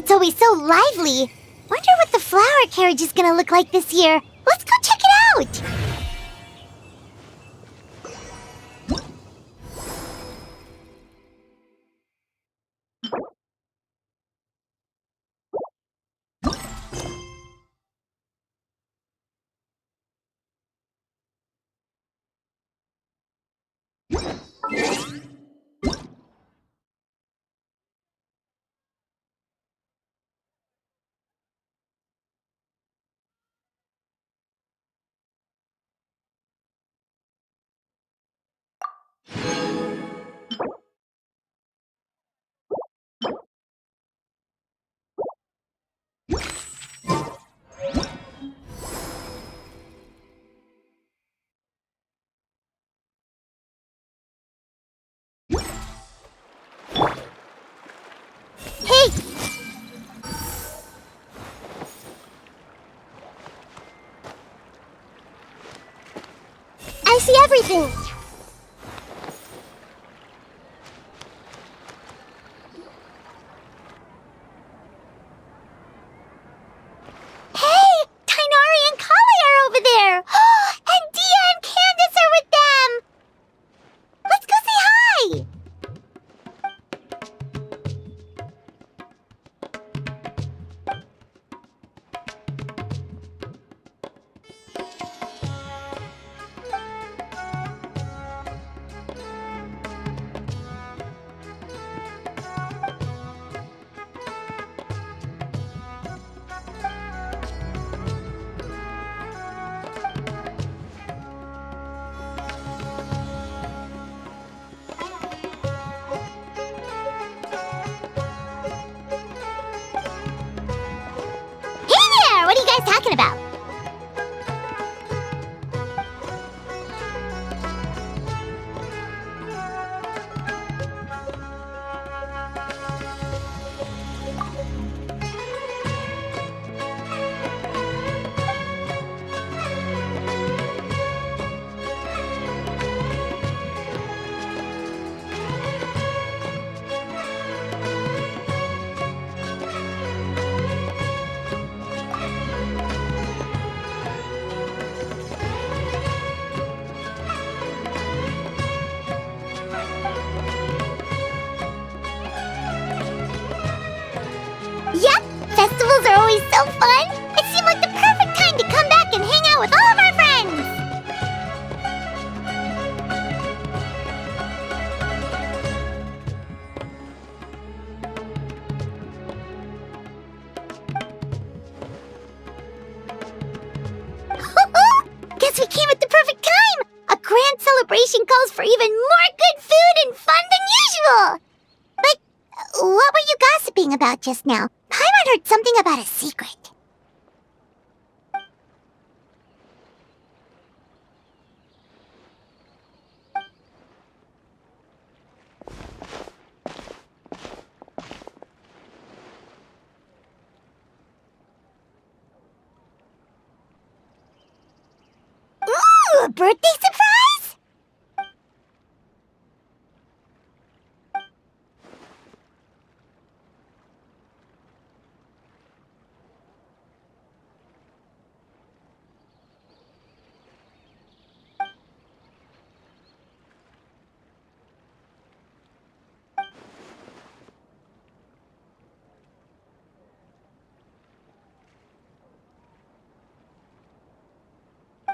It's always so lively. Wonder what the flower carriage is gonna look like this year. Let's go check it out! Hey! I see everything! Hey! Tainari and Kali are over there! And Dia and Candice are with them! Let's go say hi! What are you guys talking about? Yep, festivals are always so fun. It seemed like the perfect time to come back and hang out with all of our friends. Guess we came at the perfect time. A grand celebration calls for even more good food and fun than usual. But what were you gossiping about just now? Paimon heard something about a secret. Ooh, a birthday surprise?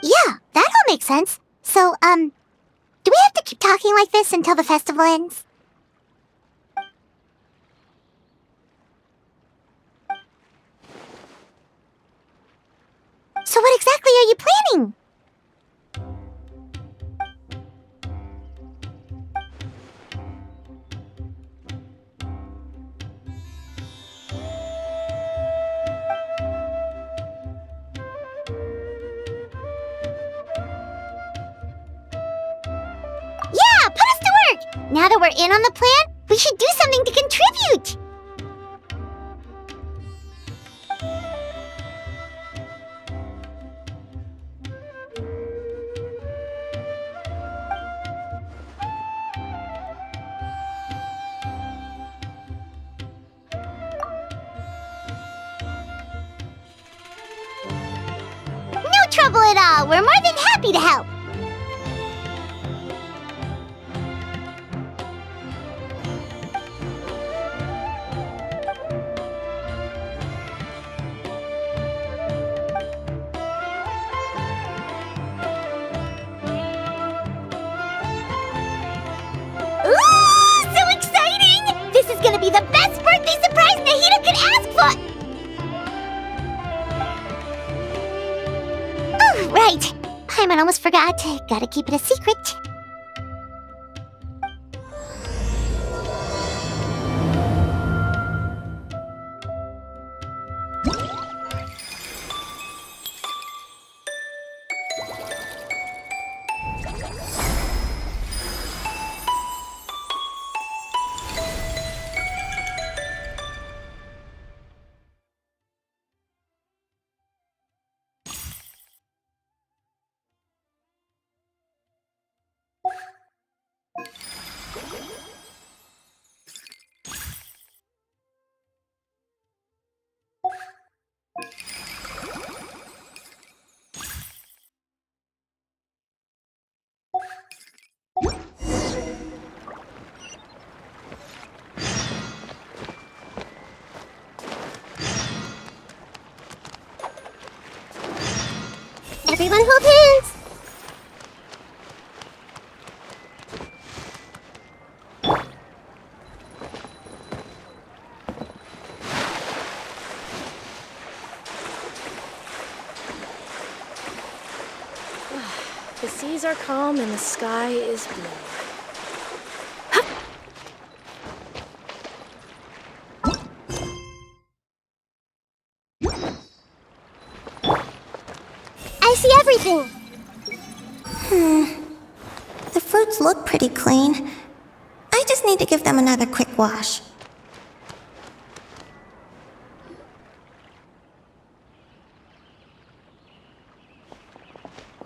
Yeah, that all makes sense. So, do we have to keep talking like this until the festival ends? So what exactly are you planning? Yeah, put us to work! Now that we're in on the plan, we should do something to contribute! trouble at all. We're more than happy to help. Ooh, so exciting! This is gonna be the best birthday surprise Nahida could ask for! Oh, right. Paimon almost forgot. Gotta keep it a secret. Everyone hold hands! The seas are calm and the sky is blue. I see everything! The fruits look pretty clean. I just need to give them another quick wash.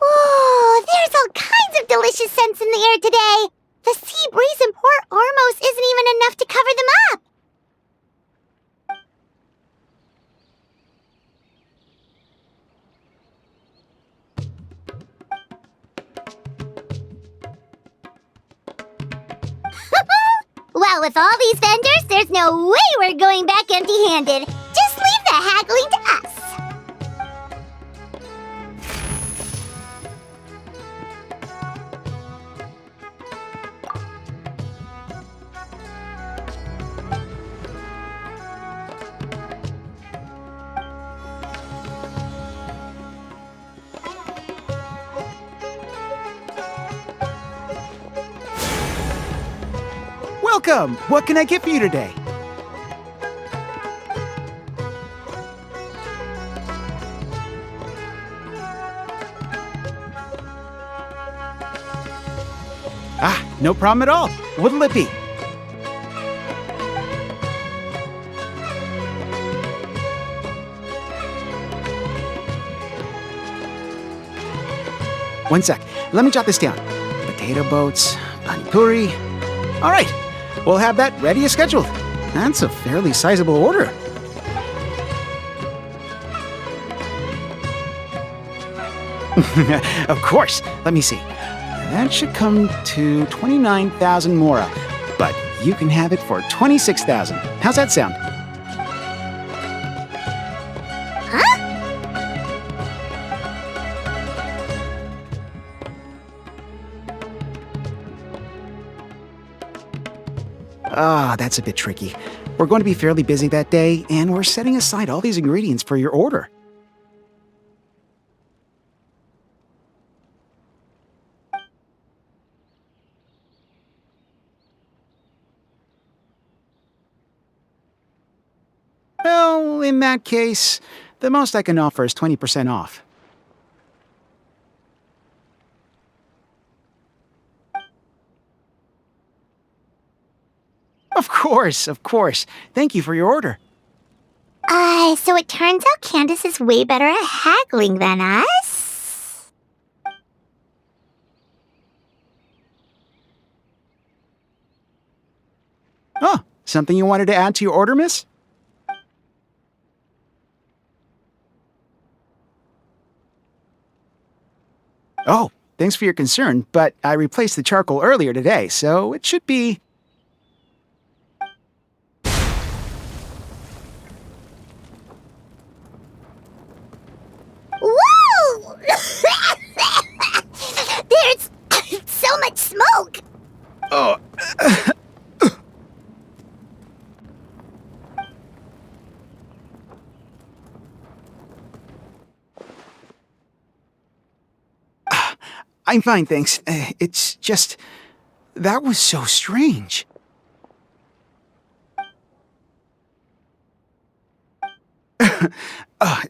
Whoa, there's all kinds of delicious scents in the air today! The sea breeze in Port Ormos isn't even enough to cover them up! Well, with all these vendors, there's no way we're going back empty-handed. Just leave the haggling to us. Welcome! What can I get for you today? Ah, no problem at all. What'll it be? One sec. Let me jot this down. Potato boats, pani puri. All right. We'll have that ready as scheduled. That's a fairly sizable order. Of course. Let me see. That should come to 29,000 mora. But you can have it for 26,000. How's that sound? Ah, that's a bit tricky. We're going to be fairly busy that day, and we're setting aside all these ingredients for your order. Well, in that case, the most I can offer is 20% off. Of course. Thank you for your order. So it turns out Candice is way better at haggling than us? Oh, something you wanted to add to your order, miss? Oh, thanks for your concern, but I replaced the charcoal earlier today, so it should be... Whoa! There's so much smoke! Oh. I'm fine, thanks. It's just... that was so strange.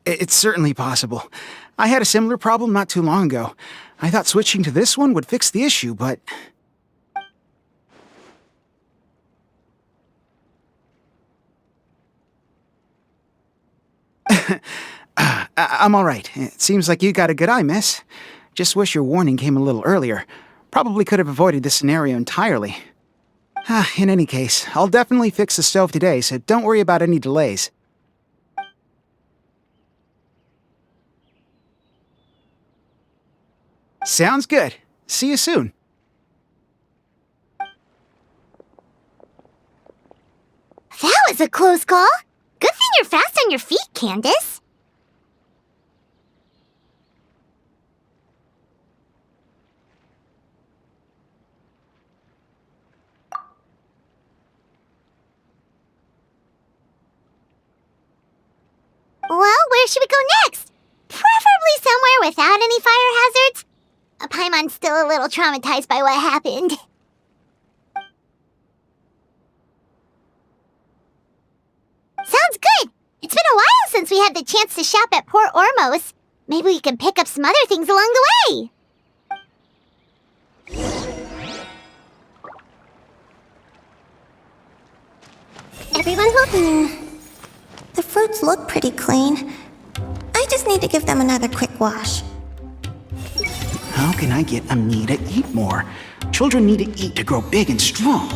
It's certainly possible. I had a similar problem not too long ago. I thought switching to this one would fix the issue, but... I'm all right. It seems like you got a good eye, miss. Just wish your warning came a little earlier. Probably could have avoided this scenario entirely. In any case, I'll definitely fix the stove today, so don't worry about any delays. Sounds good. See you soon. That was a close call. Good thing you're fast on your feet, Candice. Well, where should we go next? Preferably somewhere without any fire hazards. Paimon's still a little traumatized by what happened. Sounds good! It's been a while since we had the chance to shop at Port Ormos. Maybe we can pick up some other things along the way. Everyone, the fruits look pretty clean. I just need to give them another quick wash. How can I get me to eat more? Children need to eat to grow big and strong.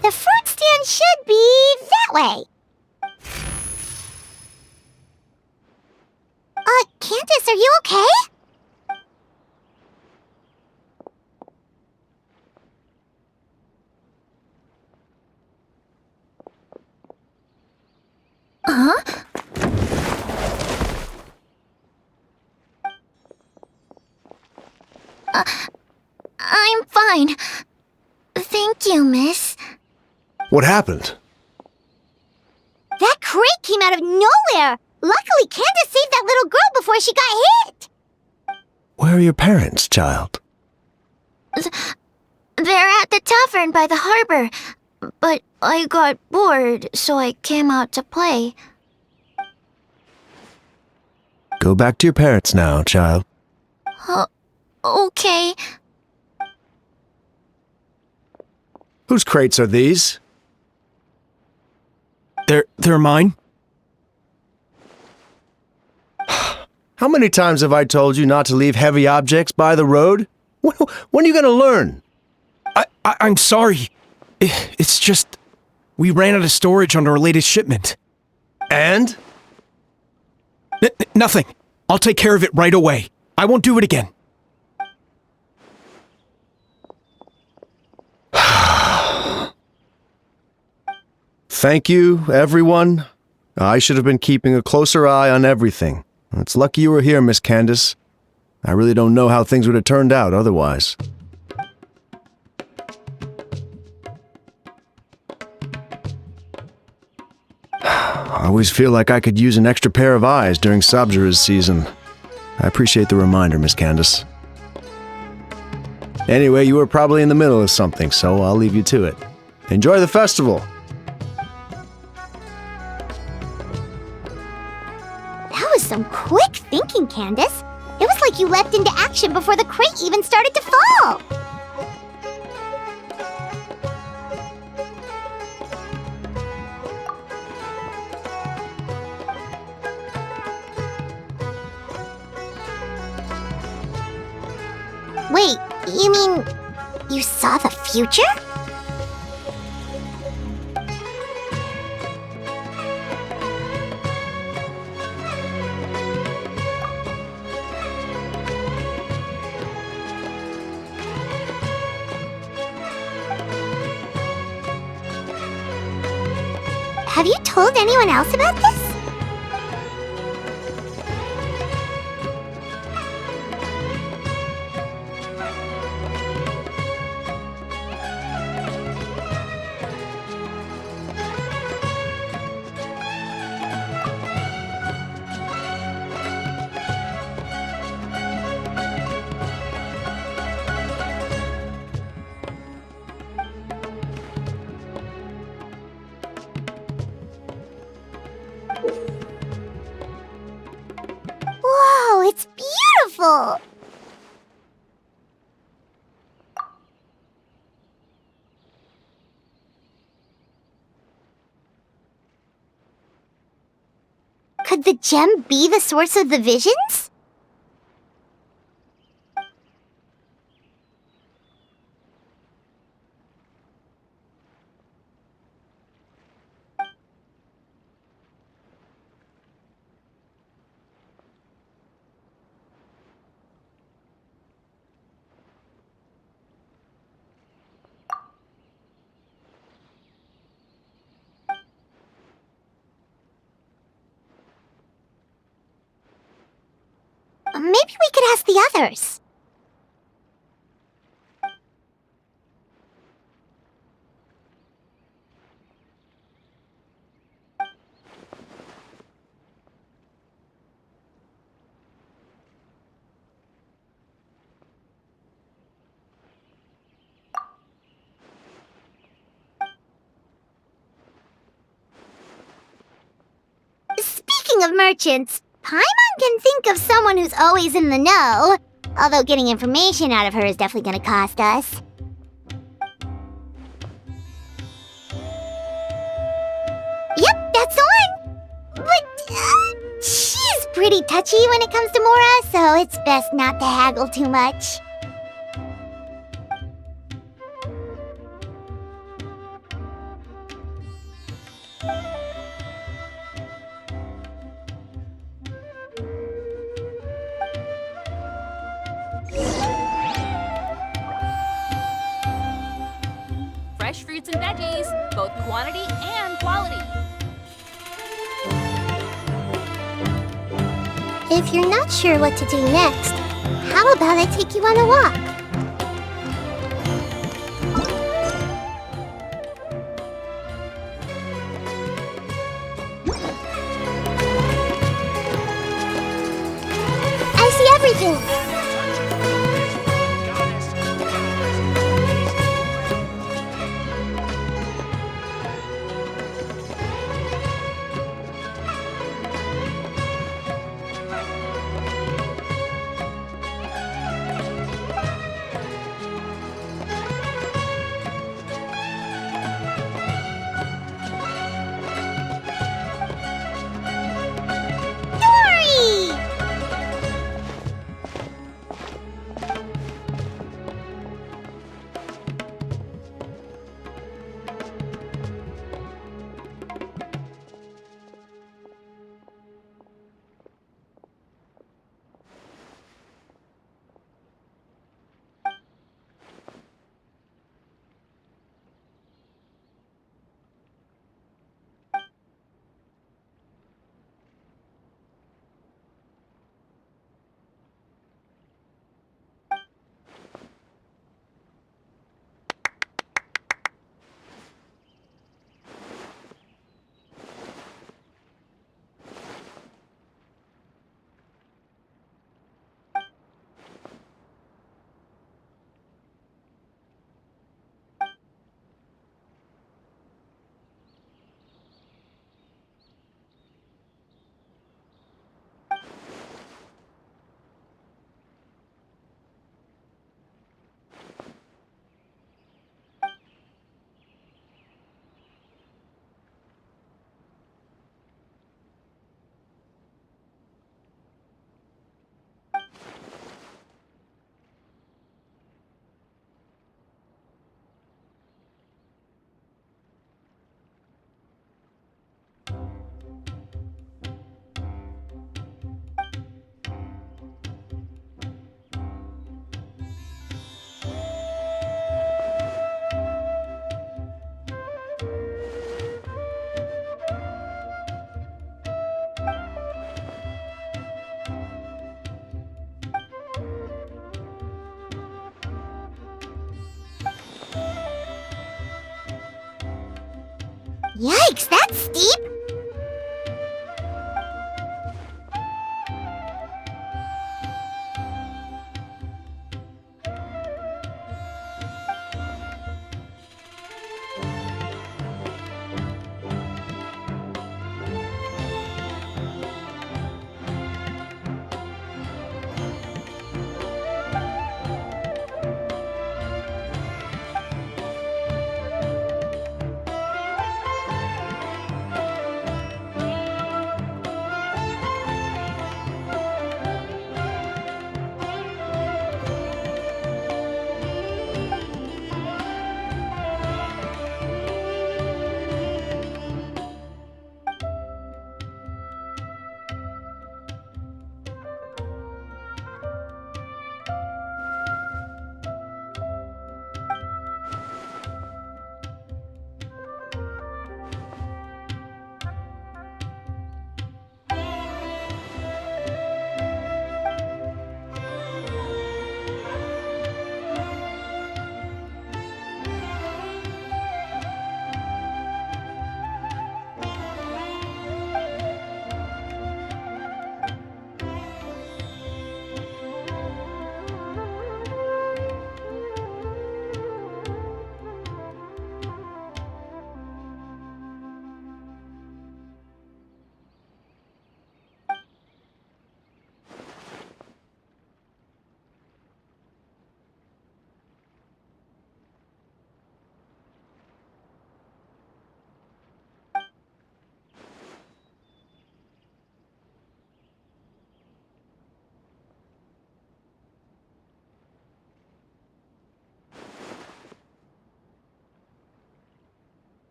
The fruit stand should be that way. Candice, are you okay? Huh? I'm fine. Thank you, miss. What happened? That crate came out of nowhere! Luckily, Candice saved that little girl before she got hit! Where are your parents, child? They're at the tavern by the harbor. But I got bored, so I came out to play. Go back to your parents now, child. Okay. Whose crates are these? They're mine? How many times have I told you not to leave heavy objects by the road? When are you gonna learn? I'm sorry. It's just... we ran out of storage on our latest shipment. And? Nothing. I'll take care of it right away. I won't do it again. Thank you, everyone. I should have been keeping a closer eye on everything. It's lucky you were here, Miss Candice. I really don't know how things would have turned out otherwise. I always feel like I could use an extra pair of eyes during Sabzeruz season. I appreciate the reminder, Miss Candice. Anyway, you were probably in the middle of something, so I'll leave you to it. Enjoy the festival! That was some quick thinking, Candice. It was like you leapt into action before the crate even started to fall. Wait, you mean you saw the future? Have you told anyone else about this? Whoa, it's beautiful! Could the gem be the source of the visions? Maybe we could ask the others. Speaking of merchants, Paimon can think of someone who's always in the know. Although getting information out of her is definitely gonna cost us. Yep, that's the one! But, she's pretty touchy when it comes to Mora, so it's best not to haggle too much. Fresh fruits and veggies, both quantity and quality. If you're not sure what to do next, how about I take you on a walk? I see everything! Yikes, that's steep!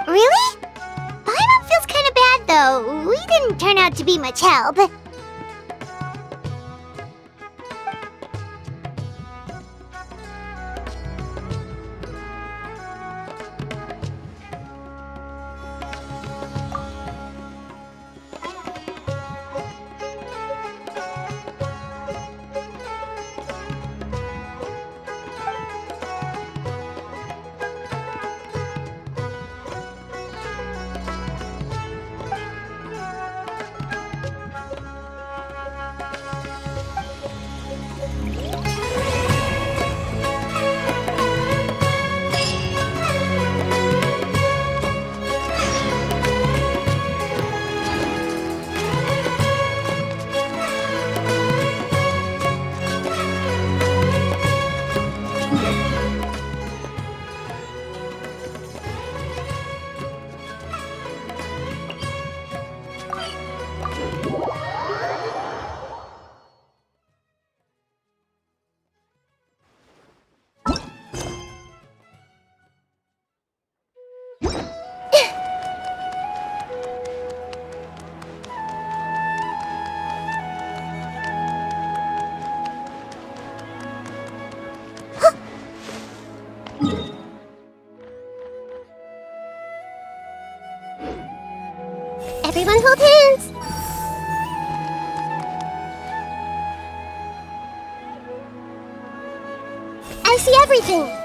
Really? Paimon feels kinda bad though. We didn't turn out to be much help. Everyone hold hands! I see everything!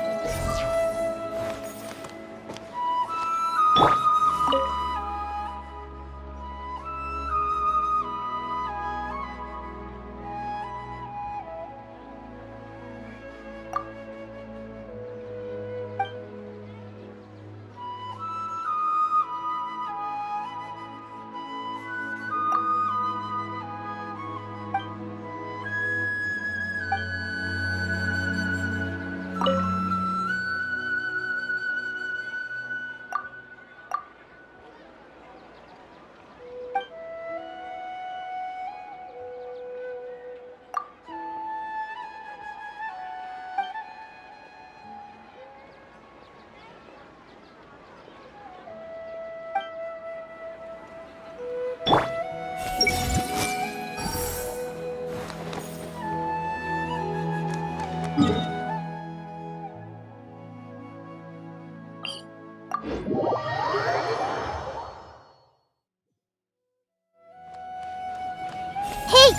Hey!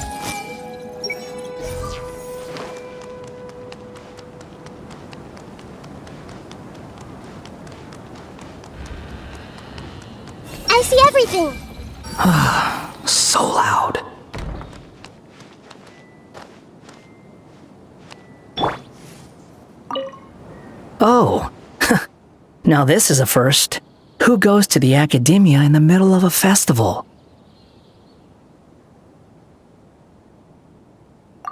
I see everything! So loud. Oh, now this is a first. Who goes to the academia in the middle of a festival?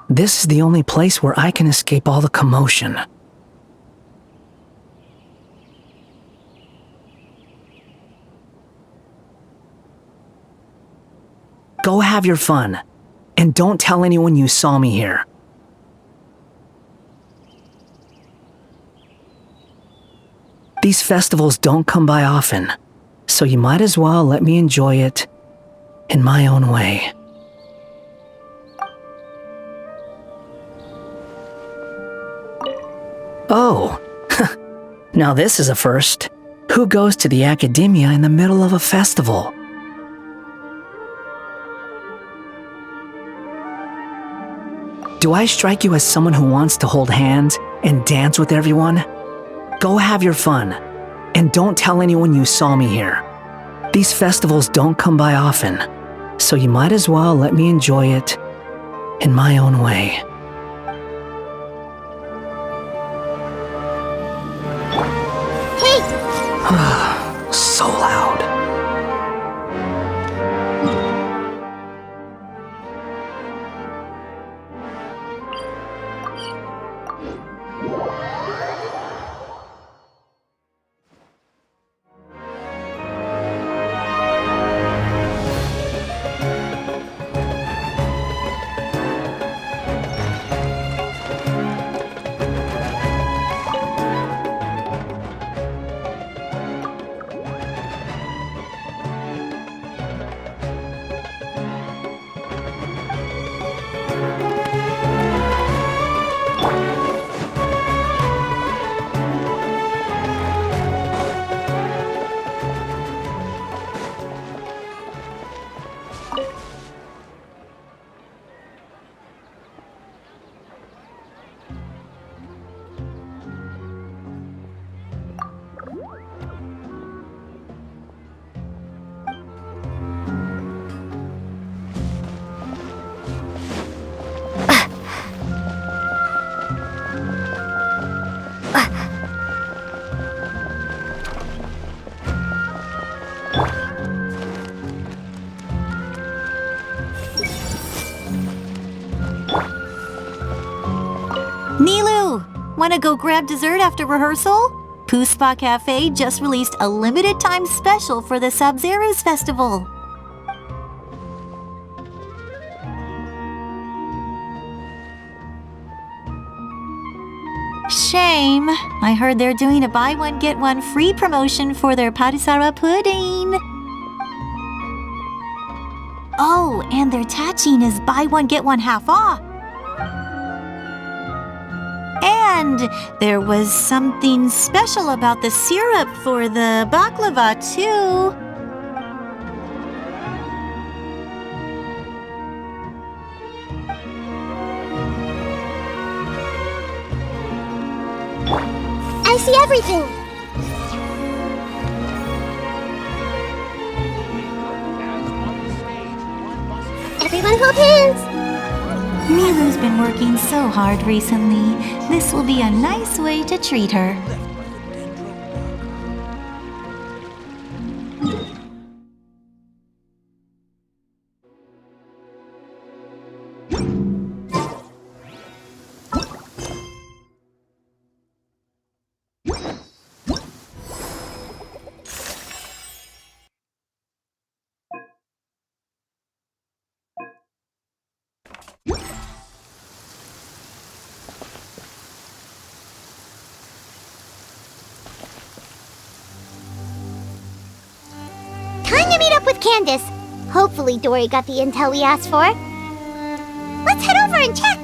This is the only place where I can escape all the commotion. Go have your fun, and don't tell anyone you saw me here. These festivals don't come by often, so you might as well let me enjoy it in my own way. Oh, now this is a first. Who goes to the academia in the middle of a festival? Do I strike you as someone who wants to hold hands and dance with everyone? Go have your fun, and don't tell anyone you saw me here. These festivals don't come by often, so you might as well let me enjoy it in my own way. Hey! So loud. Nilu, wanna go grab dessert after rehearsal? Pooh Spa Cafe just released a limited time special for the Sabzeruz festival. Shame. I heard they're doing a buy one get one free promotion for their patisara pudding. Oh, and their tachin is buy one get one half off. And there was something special about the syrup for the baklava, too. I see everything! Everyone hold hands! Nilu's been working so hard recently. This will be a nice way to treat her. Time to meet up with Candice. Hopefully Dory got the intel we asked for. Let's head over and check!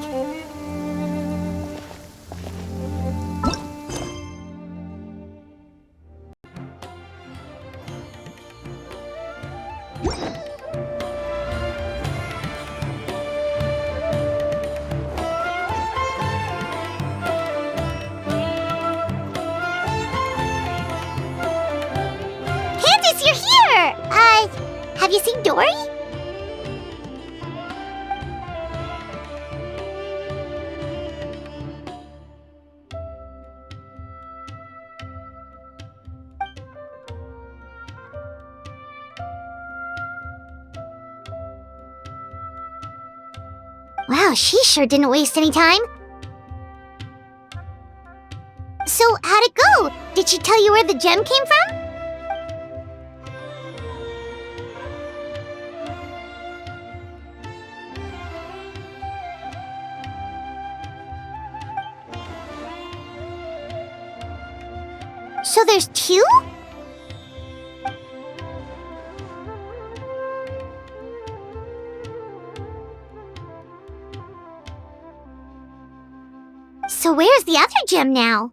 Have you seen Dory? Wow, she sure didn't waste any time. So, how'd it go? Did she tell you where the gem came from? So there's two? So where's the other gem now?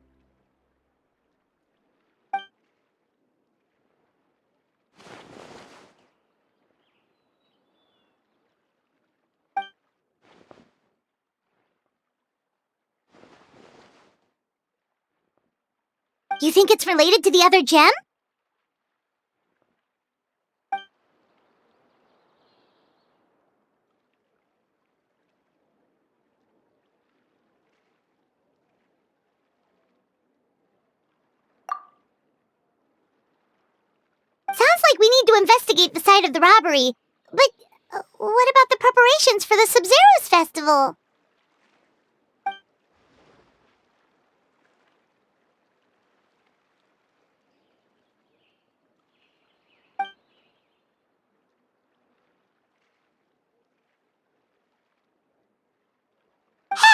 You think it's related to the other gem? Sounds like we need to investigate the site of the robbery. But what about the preparations for the Sabzeruz festival?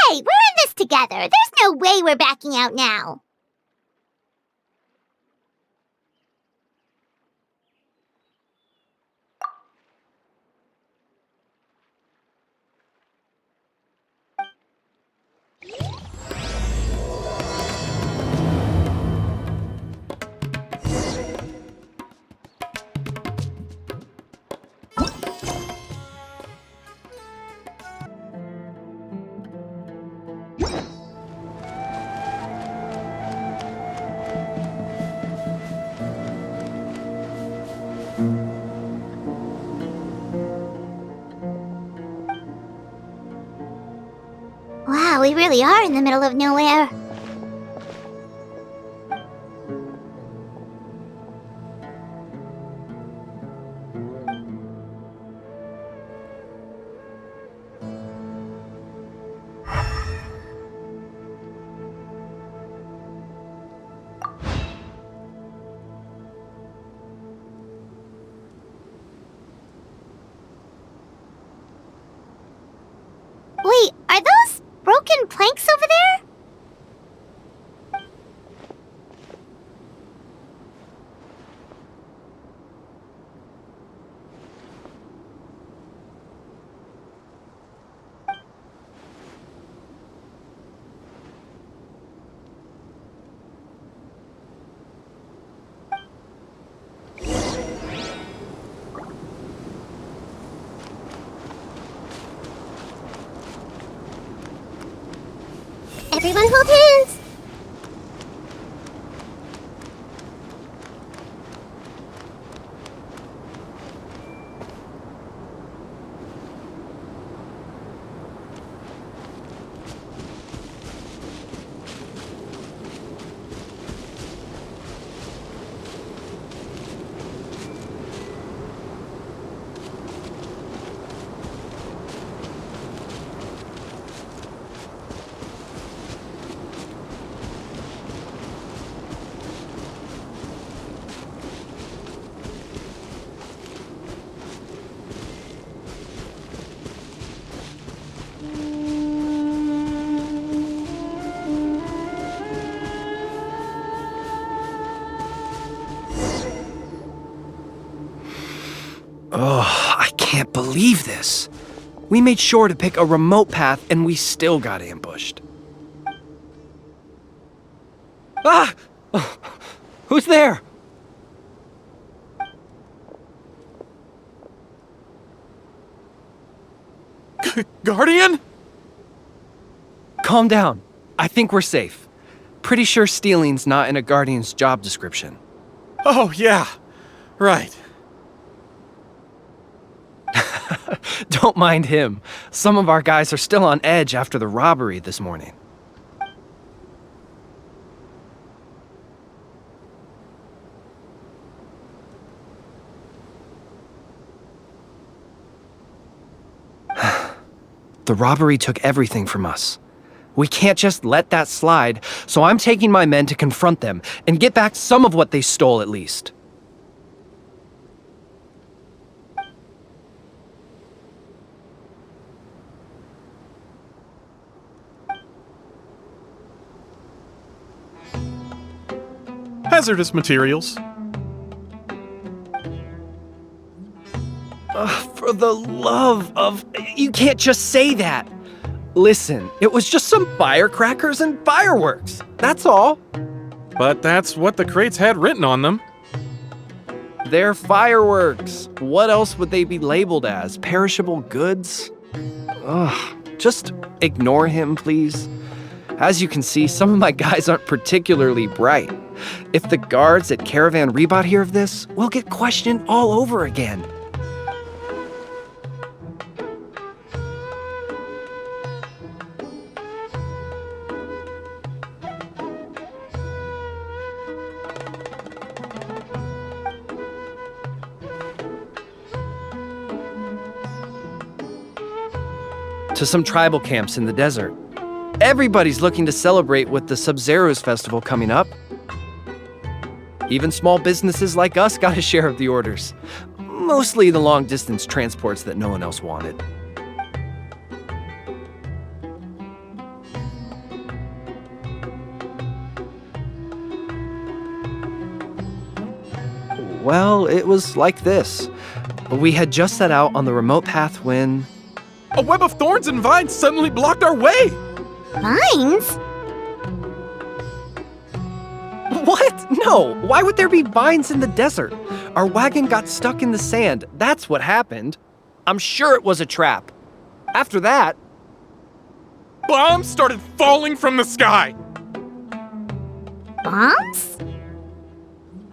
Hey, we're in this together. There's no way we're backing out now. Wow, we really are in the middle of nowhere. Wait, are those broken planks over there? Everyone hold hands! Oh, I can't believe this. We made sure to pick a remote path and we still got ambushed. Ah! Who's there? Guardian? Calm down. I think we're safe. Pretty sure stealing's not in a Guardian's job description. Oh, yeah. Right. Don't mind him. Some of our guys are still on edge after the robbery this morning. The robbery took everything from us. We can't just let that slide, so I'm taking my men to confront them and get back some of what they stole at least. Hazardous materials. For the love of... You can't just say that! Listen, it was just some firecrackers and fireworks. That's all. But that's what the crates had written on them. They're fireworks. What else would they be labeled as? Perishable goods? Ugh, just ignore him, please. As you can see, some of my guys aren't particularly bright. If the guards at Caravan Rebot hear of this, we'll get questioned all over again. To some tribal camps in the desert. Everybody's looking to celebrate with the Sabzeruz festival coming up. Even small businesses like us got a share of the orders. Mostly the long-distance transports that no one else wanted. Well, it was like this. We had just set out on the remote path when... A web of thorns and vines suddenly blocked our way! Vines? What? No! Why would there be vines in the desert? Our wagon got stuck in the sand. That's what happened. I'm sure it was a trap. After that... Bombs started falling from the sky! Bombs?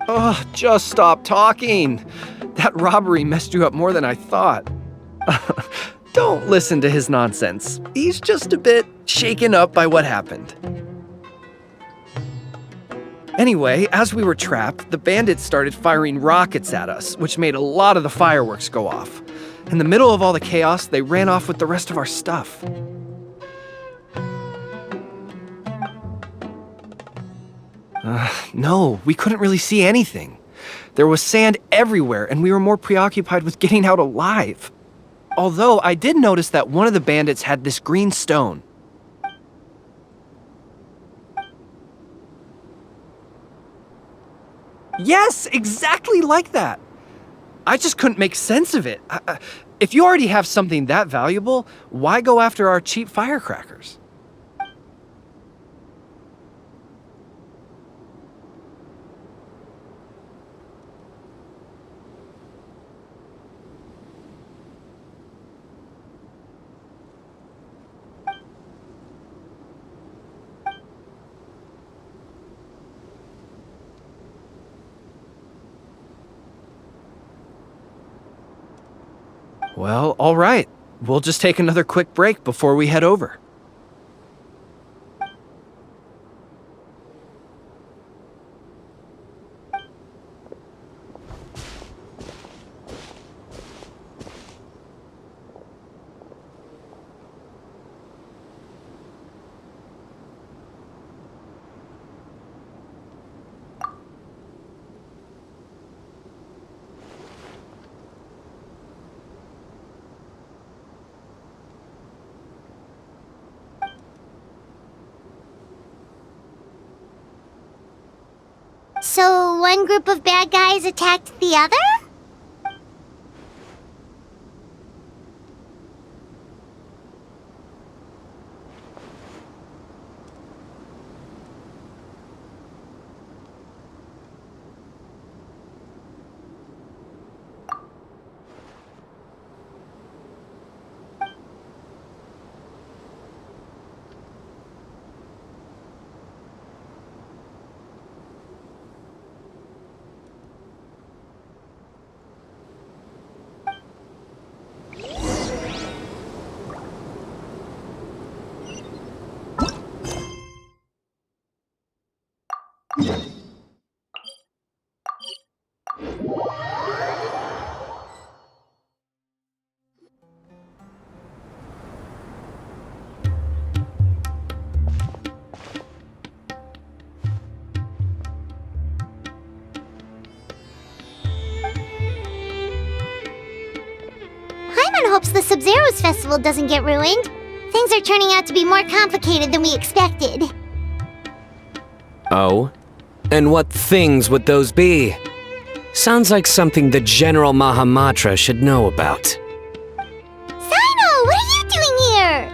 Ugh, just stop talking. That robbery messed you up more than I thought. Don't listen to his nonsense. He's just a bit shaken up by what happened. Anyway, as we were trapped, the bandits started firing rockets at us, which made a lot of the fireworks go off. In the middle of all the chaos, they ran off with the rest of our stuff. No, we couldn't really see anything. There was sand everywhere, and we were more preoccupied with getting out alive. Although, I did notice that one of the bandits had this green stone. Yes, exactly like that. I just couldn't make sense of it. If you already have something that valuable, why go after our cheap firecrackers? Well, all right. We'll just take another quick break before we head over. So one group of bad guys attacked the other? Everyone hopes the Sabzeruz festival doesn't get ruined. Things are turning out to be more complicated than we expected. Oh? And what things would those be? Sounds like something the General Mahamatra should know about. Sino, what are you doing here?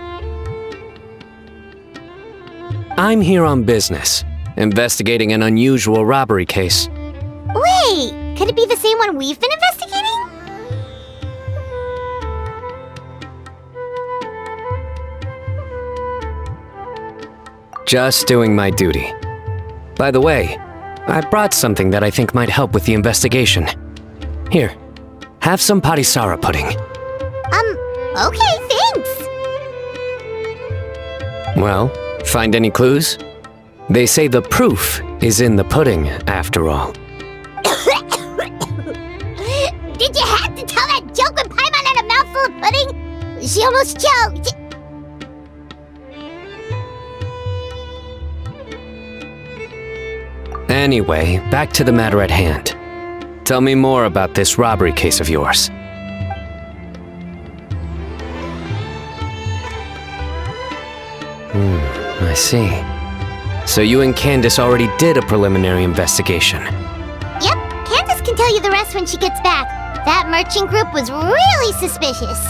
I'm here on business, investigating an unusual robbery case. Wait, could it be the same one we've been investigating? Just doing my duty. By the way, I brought something that I think might help with the investigation. Here, have some patisara pudding. Okay, thanks. Well, find any clues? They say the proof is in the pudding, after all. Did you have to tell that joke when Paimon had a mouthful of pudding? She almost choked. Anyway, back to the matter at hand. Tell me more about this robbery case of yours. I see. So you and Candice already did a preliminary investigation. Yep, Candice can tell you the rest when she gets back. That merchant group was really suspicious.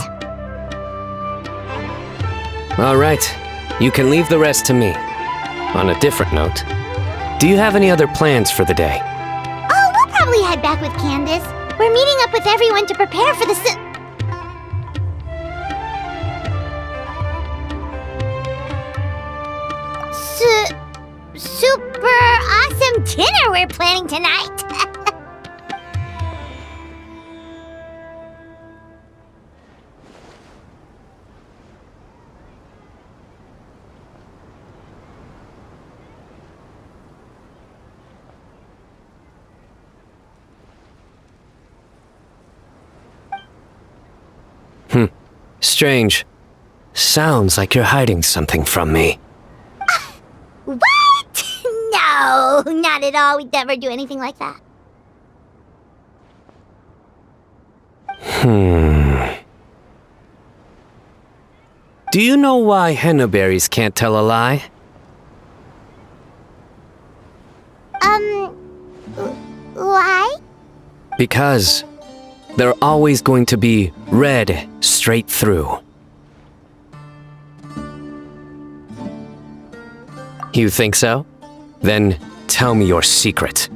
All right, you can leave the rest to me. On a different note, do you have any other plans for the day? Oh, we'll probably head back with Candice. We're meeting up with everyone to prepare for the super awesome dinner we're planning tonight. Strange. Sounds like you're hiding something from me. What? No, not at all. We'd never do anything like that. Do you know why henna berries can't tell a lie? Why? Because they're always going to be red straight through. You think so? Then tell me your secret.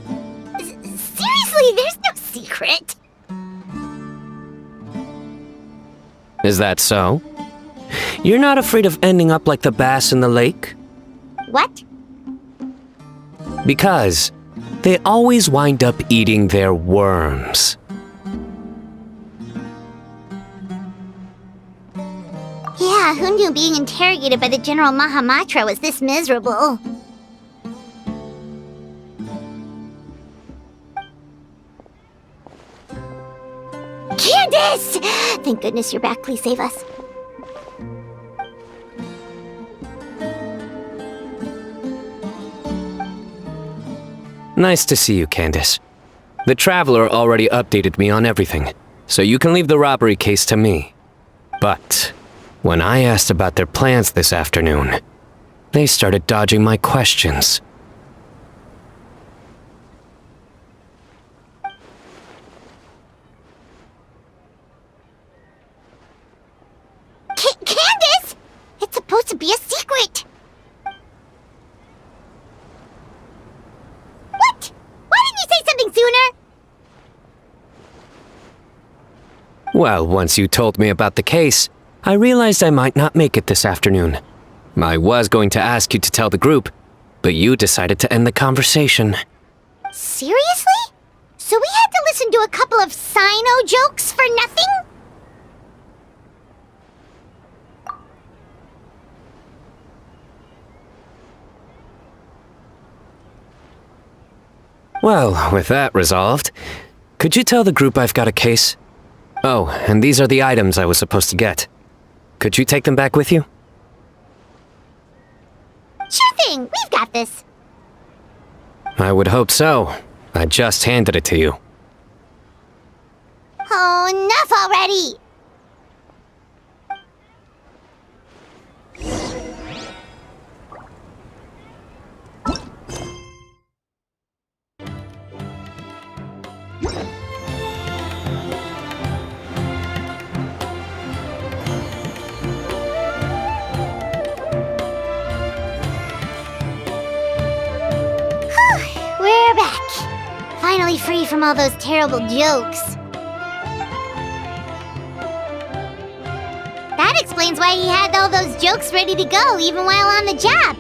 Seriously, there's no secret. Is that so? You're not afraid of ending up like the bass in the lake? What? Because they always wind up eating their worms. Yeah, who knew being interrogated by the General Mahamatra was this miserable? Candice! Thank goodness you're back. Please save us. Nice to see you, Candice. The Traveler already updated me on everything, so you can leave the robbery case to me. But when I asked about their plans this afternoon, they started dodging my questions. Candice! It's supposed to be a secret! What? Why didn't you say something sooner? Well, once you told me about the case, I realized I might not make it this afternoon. I was going to ask you to tell the group, but you decided to end the conversation. Seriously? So we had to listen to a couple of Sino jokes for nothing? Well, with that resolved, could you tell the group I've got a case? Oh, and these are the items I was supposed to get. Could you take them back with you? Sure thing, we've got this. I would hope so. I just handed it to you. Oh, enough already! from all those terrible jokes. That explains why he had all those jokes ready to go even while on the job.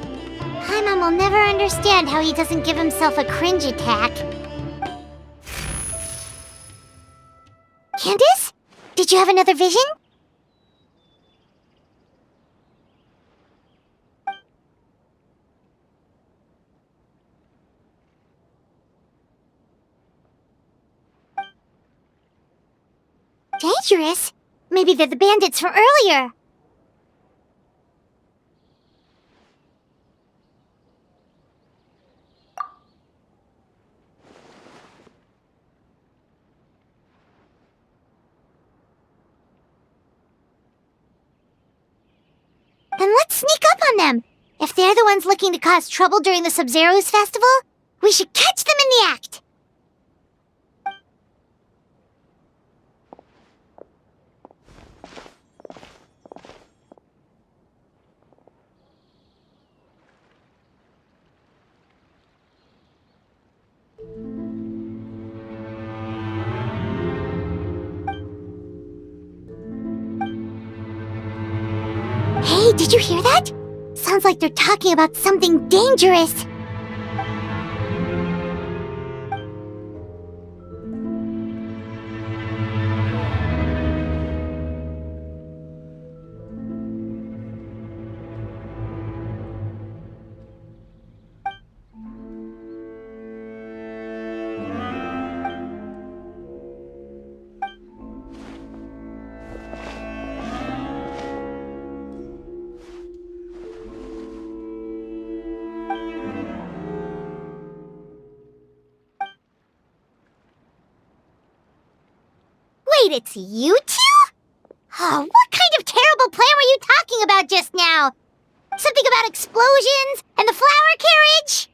Paimon will never understand how he doesn't give himself a cringe attack. Candice? Did you have another vision? Dangerous? Maybe they're the bandits from earlier. Then let's sneak up on them. If they're the ones looking to cause trouble during the Sabzeruz festival, we should catch them in the act. Hey, did you hear that? Sounds like they're talking about something dangerous. Wait, it's you two? Oh, what kind of terrible plan were you talking about just now? Something about explosions and the flower carriage?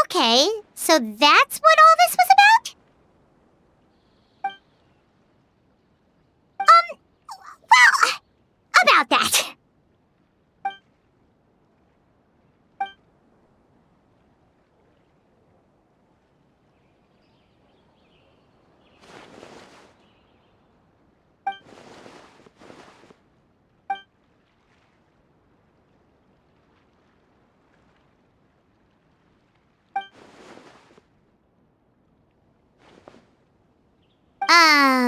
Okay, so that's what all this was about? Well, about that.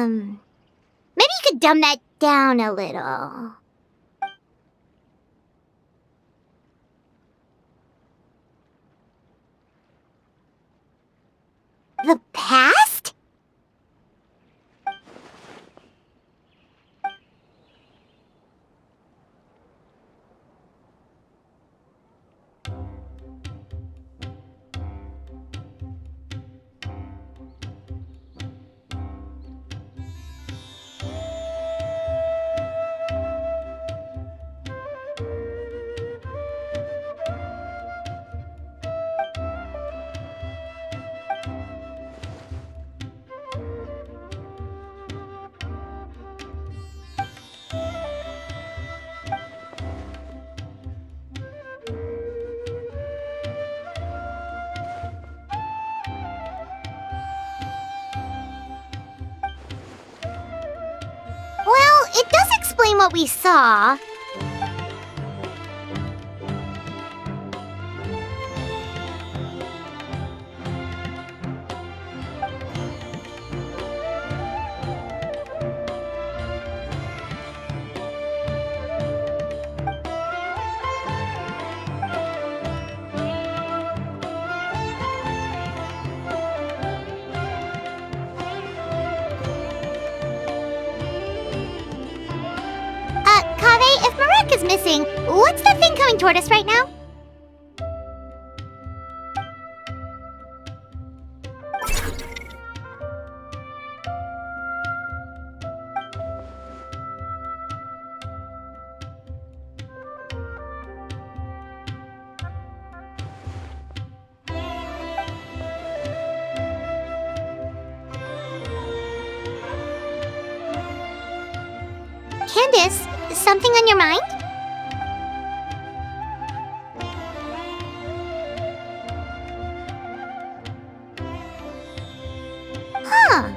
Maybe you could dumb that down a little. The past? Well, it does explain what we saw. Kave, if Marek is missing, what's the thing coming toward us right now? Candice, something on your mind? Huh.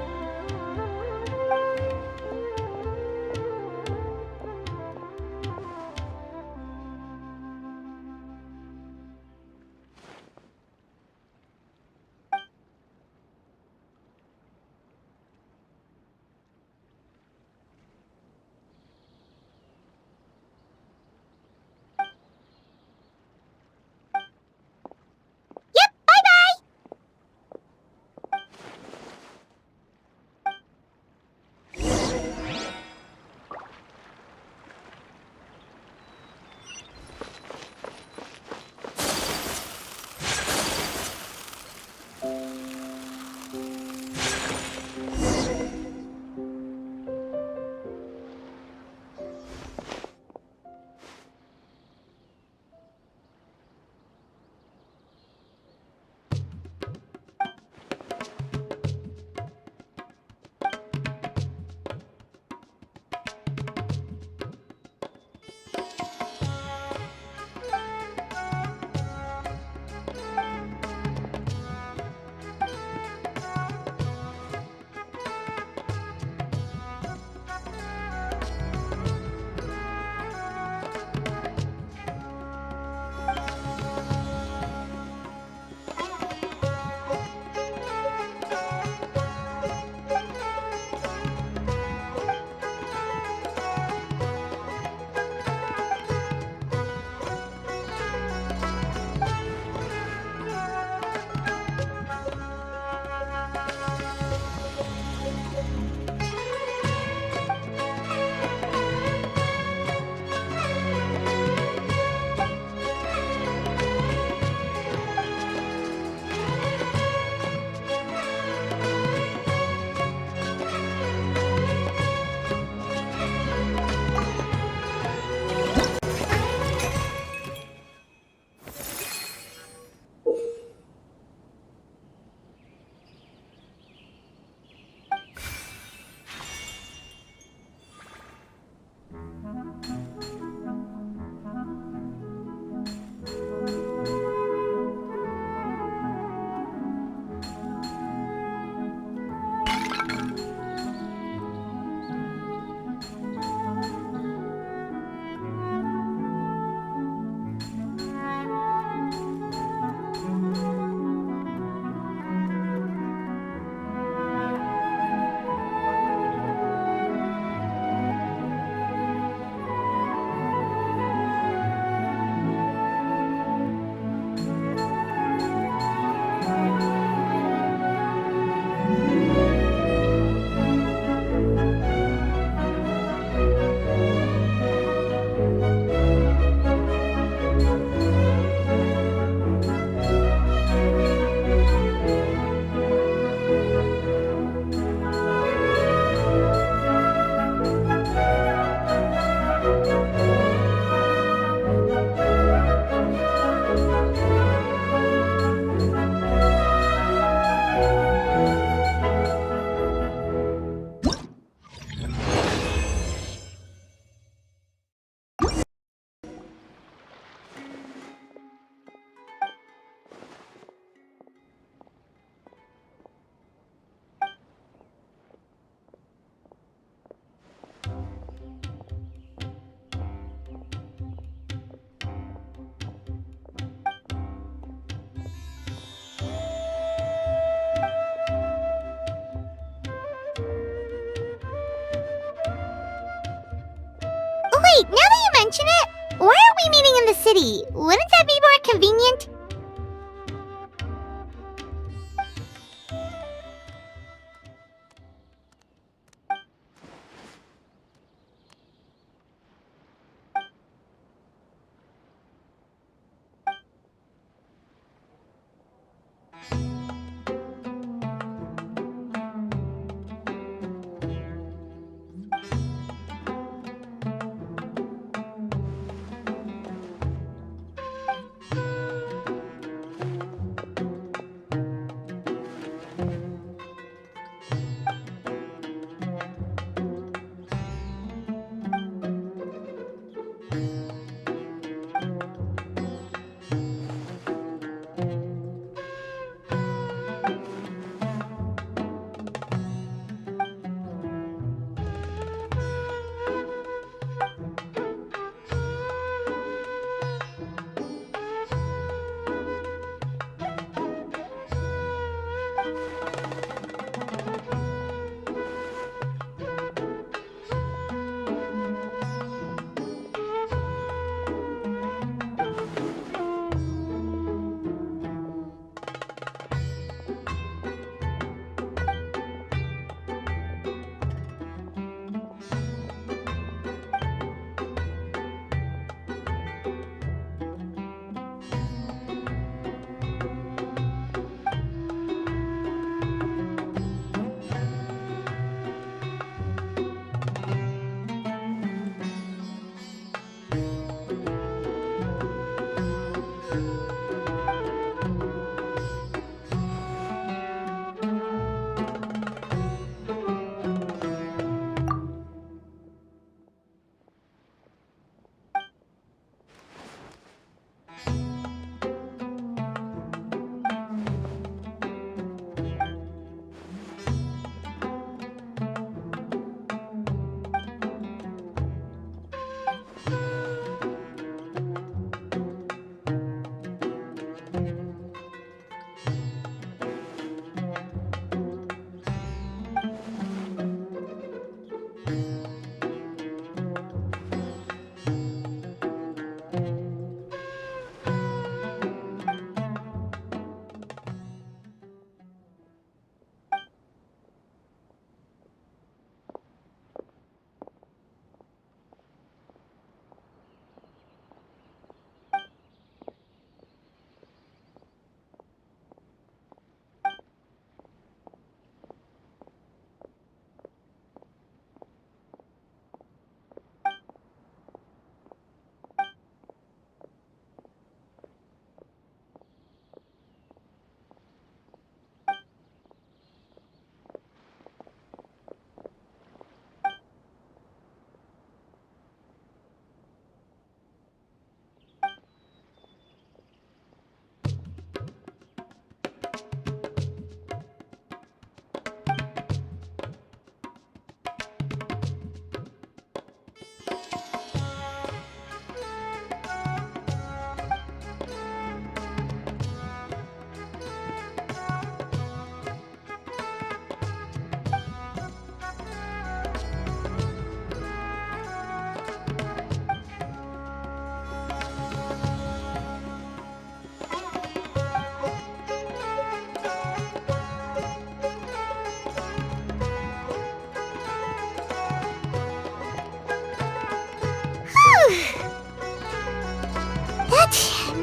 mention it? Why are we meeting in the city? Wouldn't that be more convenient?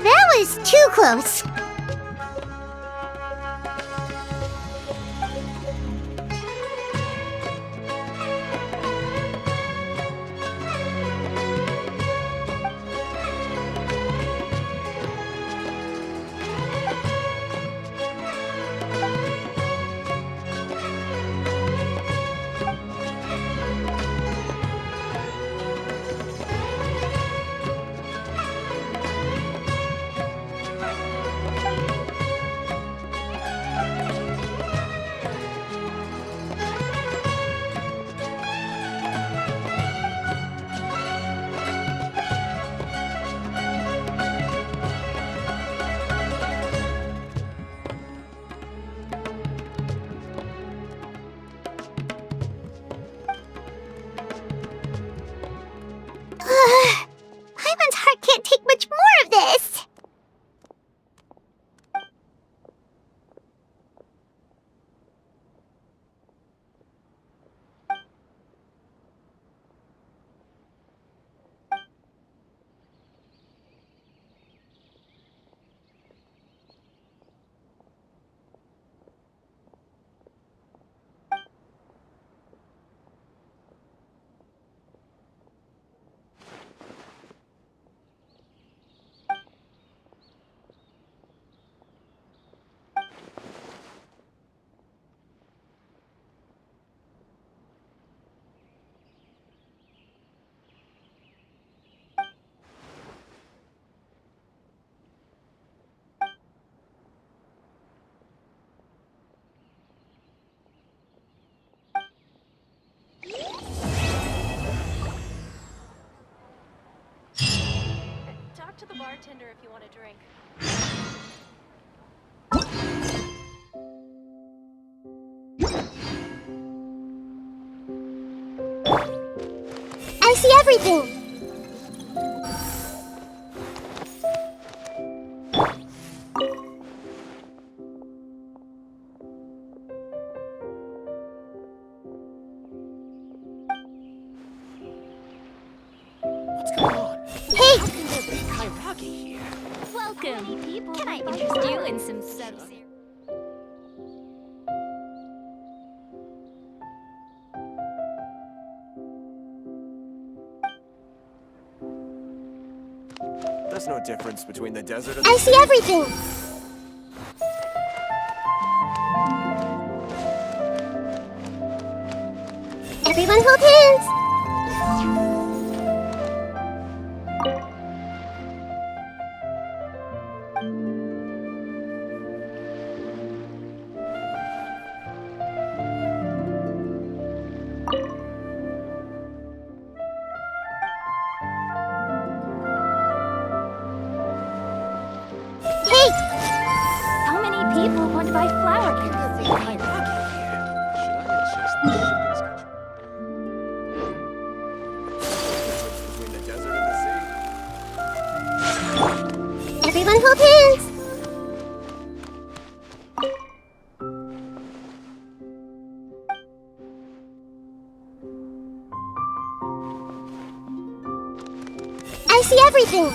That was too close. bartender if you want a drink. I see everything! What's going on? Hey! How can there be Kairagi here? Welcome. Can I interest you in some Sabzeruz? There's no difference between the desert and I see everything! Everyone hold hands! Hey! So many people want to buy flower How can kits. there be Kairagi here? Should I adjust the shipping schedule? difference between the desert and the sea. Everyone hold hands! I see everything!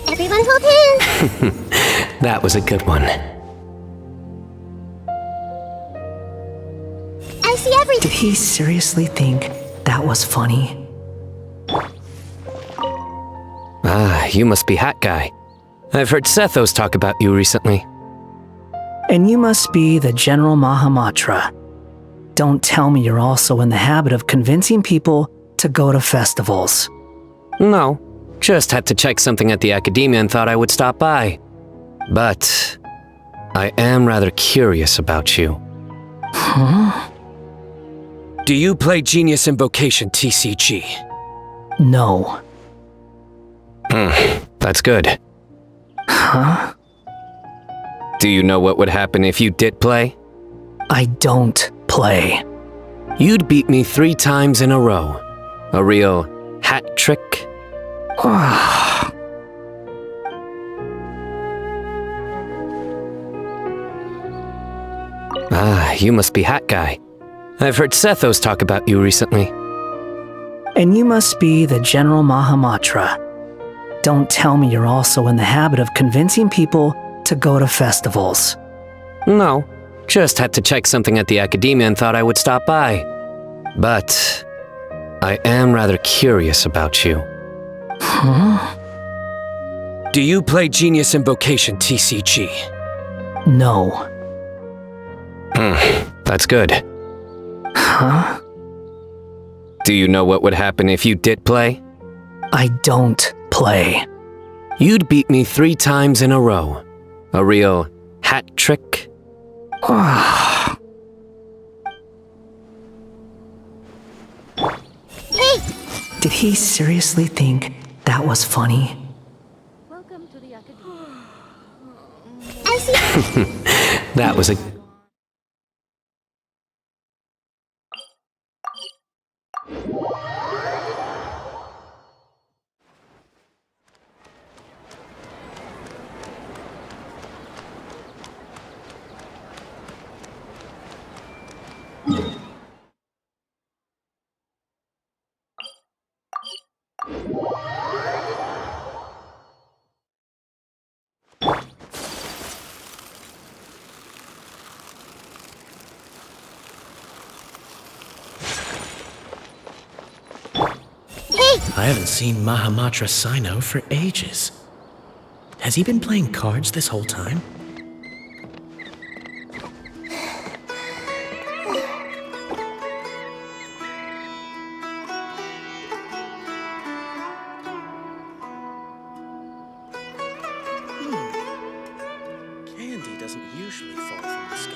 Everyone hold hands! That was a good one. I see everything! Did he seriously think that was funny? Ah, you must be Hat Guy. I've heard Sethos talk about you recently. And you must be the General Mahamatra. Don't tell me you're also in the habit of convincing people to go to festivals. No, just had to check something at the academia and thought I would stop by. But I am rather curious about you. Huh? Do you play Genius Invocation TCG? No. That's good. Huh? Do you know what would happen if you did play? I don't play. You'd beat me 3 times in a row. A real hat trick? Ah, you must be Hat Guy. I've heard Sethos talk about you recently. And you must be the General Mahamatra. Don't tell me you're also in the habit of convincing people to go to festivals. No, just had to check something at the academia and thought I would stop by. But I am rather curious about you. Huh? Do you play Genius Invocation TCG? No. That's good. Huh? Do you know what would happen if you did play? I don't play. You'd beat me 3 times in a row. A real hat trick? Hey! Did he seriously think that was funny? Welcome to the academy. I see... That was a... I haven't seen Mahamatra Sino for ages. Has he been playing cards this whole time? doesn't usually fall from the sky.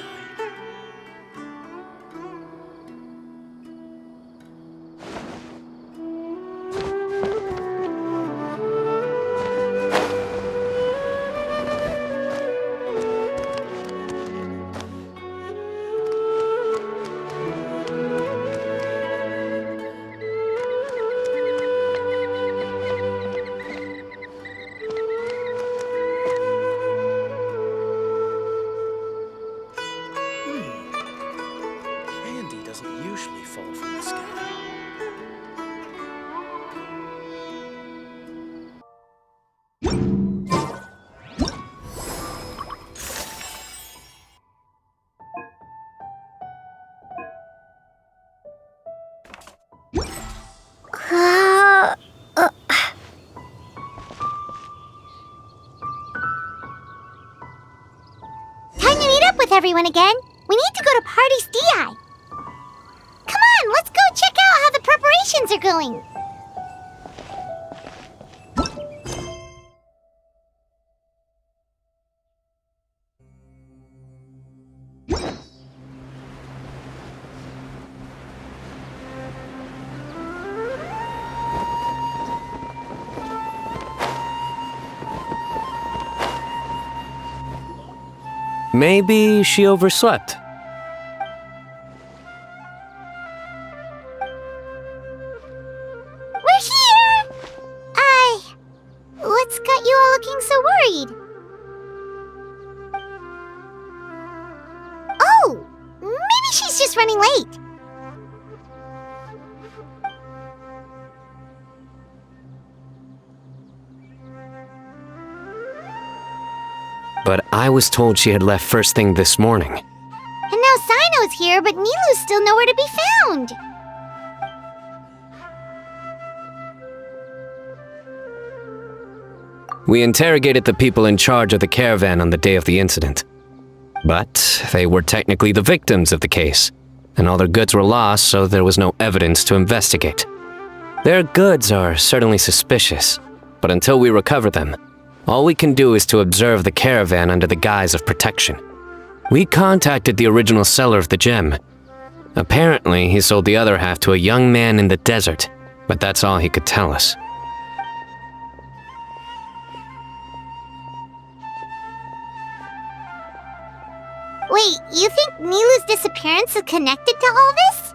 Candy doesn't usually fall from the sky. Time to meet up with everyone again. We need to go to Party's DI. Come on, let's go check out how the preparations are going. Maybe she overslept. We're here! What's got you all looking so worried? Oh, maybe she's just running late. But I was told she had left first thing this morning. And now Sino's here, but Nilu's still nowhere to be found. We interrogated the people in charge of the caravan on the day of the incident. But they were technically the victims of the case, and all their goods were lost, so there was no evidence to investigate. Their goods are certainly suspicious, but until we recover them, all we can do is to observe the caravan under the guise of protection. We contacted the original seller of the gem. Apparently, he sold the other half to a young man in the desert, but that's all he could tell us. Wait, you think Nilu's disappearance is connected to all this?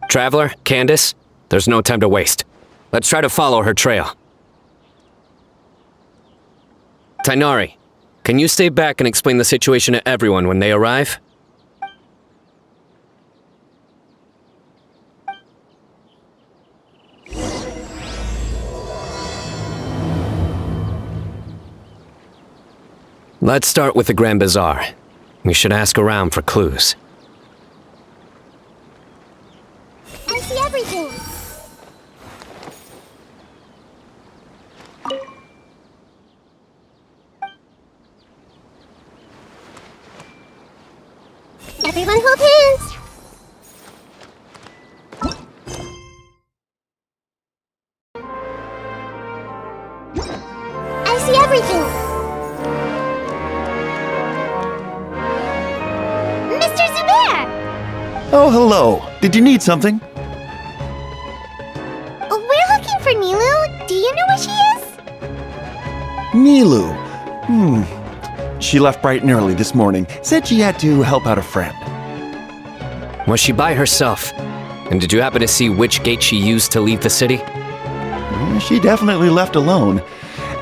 Traveler, Candice, there's no time to waste. Let's try to follow her trail. Tainari, can you stay back and explain the situation to everyone when they arrive? Let's start with the Grand Bazaar. We should ask around for clues. I see everything. Everyone hold hands. I see everything. Mr. Zubair! Oh, hello. Did you need something? We're looking for Nilu. Do you know where she is? Nilu. She left bright and early this morning. Said she had to help out a friend. Was she by herself? And did you happen to see which gate she used to leave the city? She definitely left alone.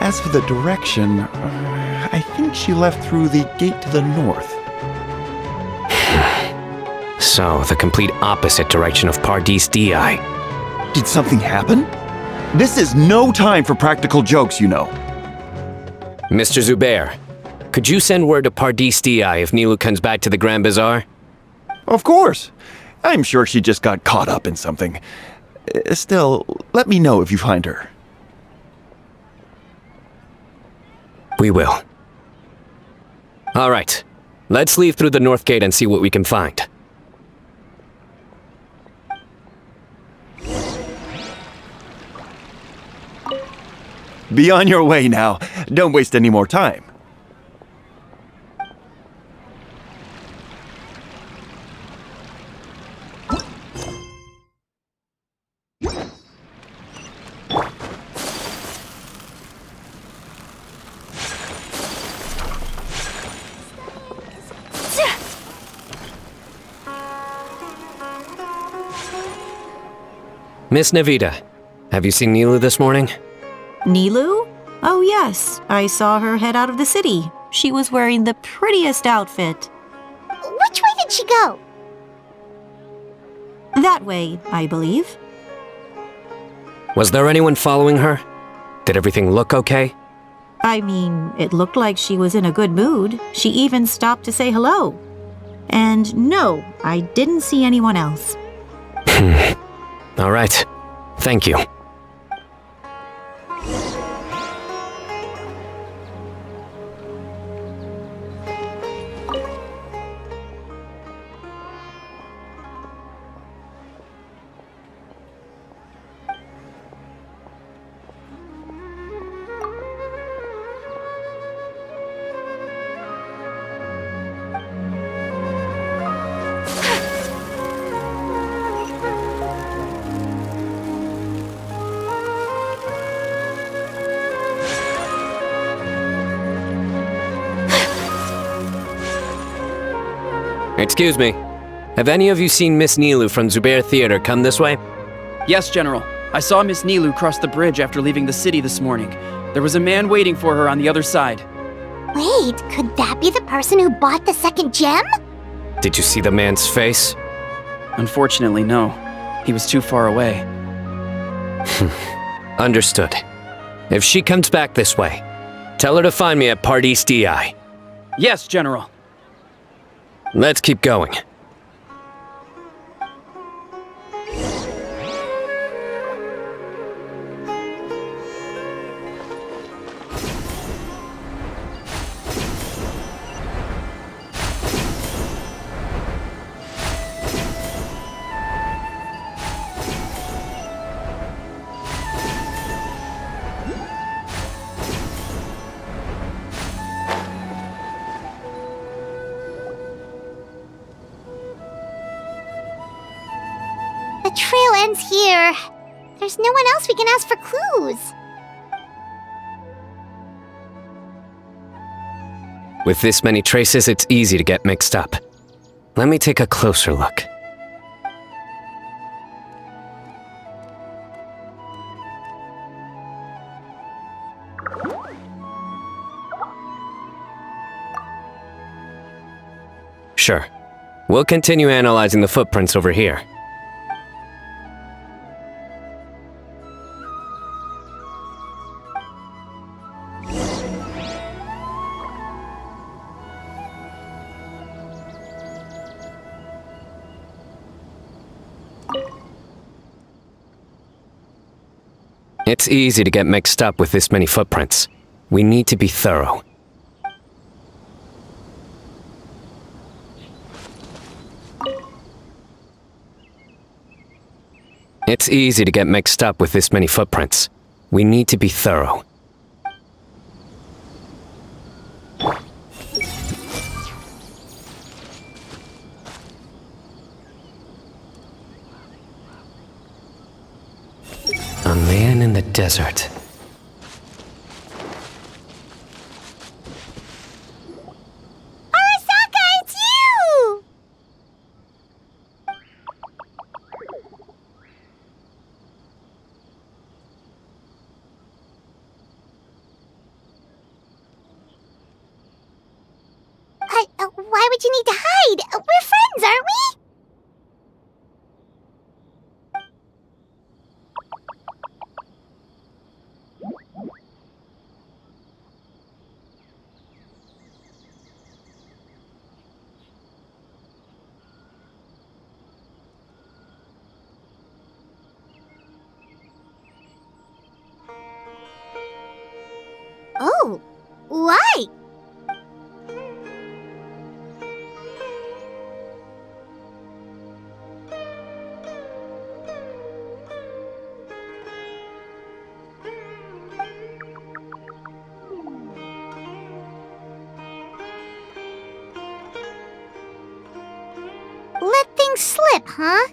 As for the direction, I think she left through the gate to the north. So, the complete opposite direction of Pardis Di. Did something happen? This is no time for practical jokes, you know. Mr. Zubair, could you send word to Pardis Di if Nilu comes back to the Grand Bazaar? Of course. I'm sure she just got caught up in something. Still, let me know if you find her. We will. All right. Let's leave through the north gate and see what we can find. Be on your way now. Don't waste any more time. Miss Navita, have you seen Nilu this morning? Nilu? Oh yes, I saw her head out of the city. She was wearing the prettiest outfit. Which way did she go? That way, I believe. Was there anyone following her? Did everything look okay? I mean, it looked like she was in a good mood. She even stopped to say hello. And no, I didn't see anyone else. All right. Thank you. Excuse me. Have any of you seen Miss Nilu from Zubair Theater come this way? Yes, General. I saw Miss Nilu cross the bridge after leaving the city this morning. There was a man waiting for her on the other side. Wait, could that be the person who bought the second gem? Did you see the man's face? Unfortunately, no. He was too far away. Understood. If she comes back this way, tell her to find me at Pardis DI. Yes, General. Let's keep going. The trail ends here. There's no one else we can ask for clues. With this many traces, it's easy to get mixed up. Let me take a closer look. Sure. We'll continue analyzing the footprints over here. It's easy to get mixed up with this many footprints. We need to be thorough. It's easy to get mixed up with this many footprints. We need to be thorough. A man in the desert. Arasaka, it's you! Why would you need to hide? We're friends, aren't we? Oh, why? trip, huh?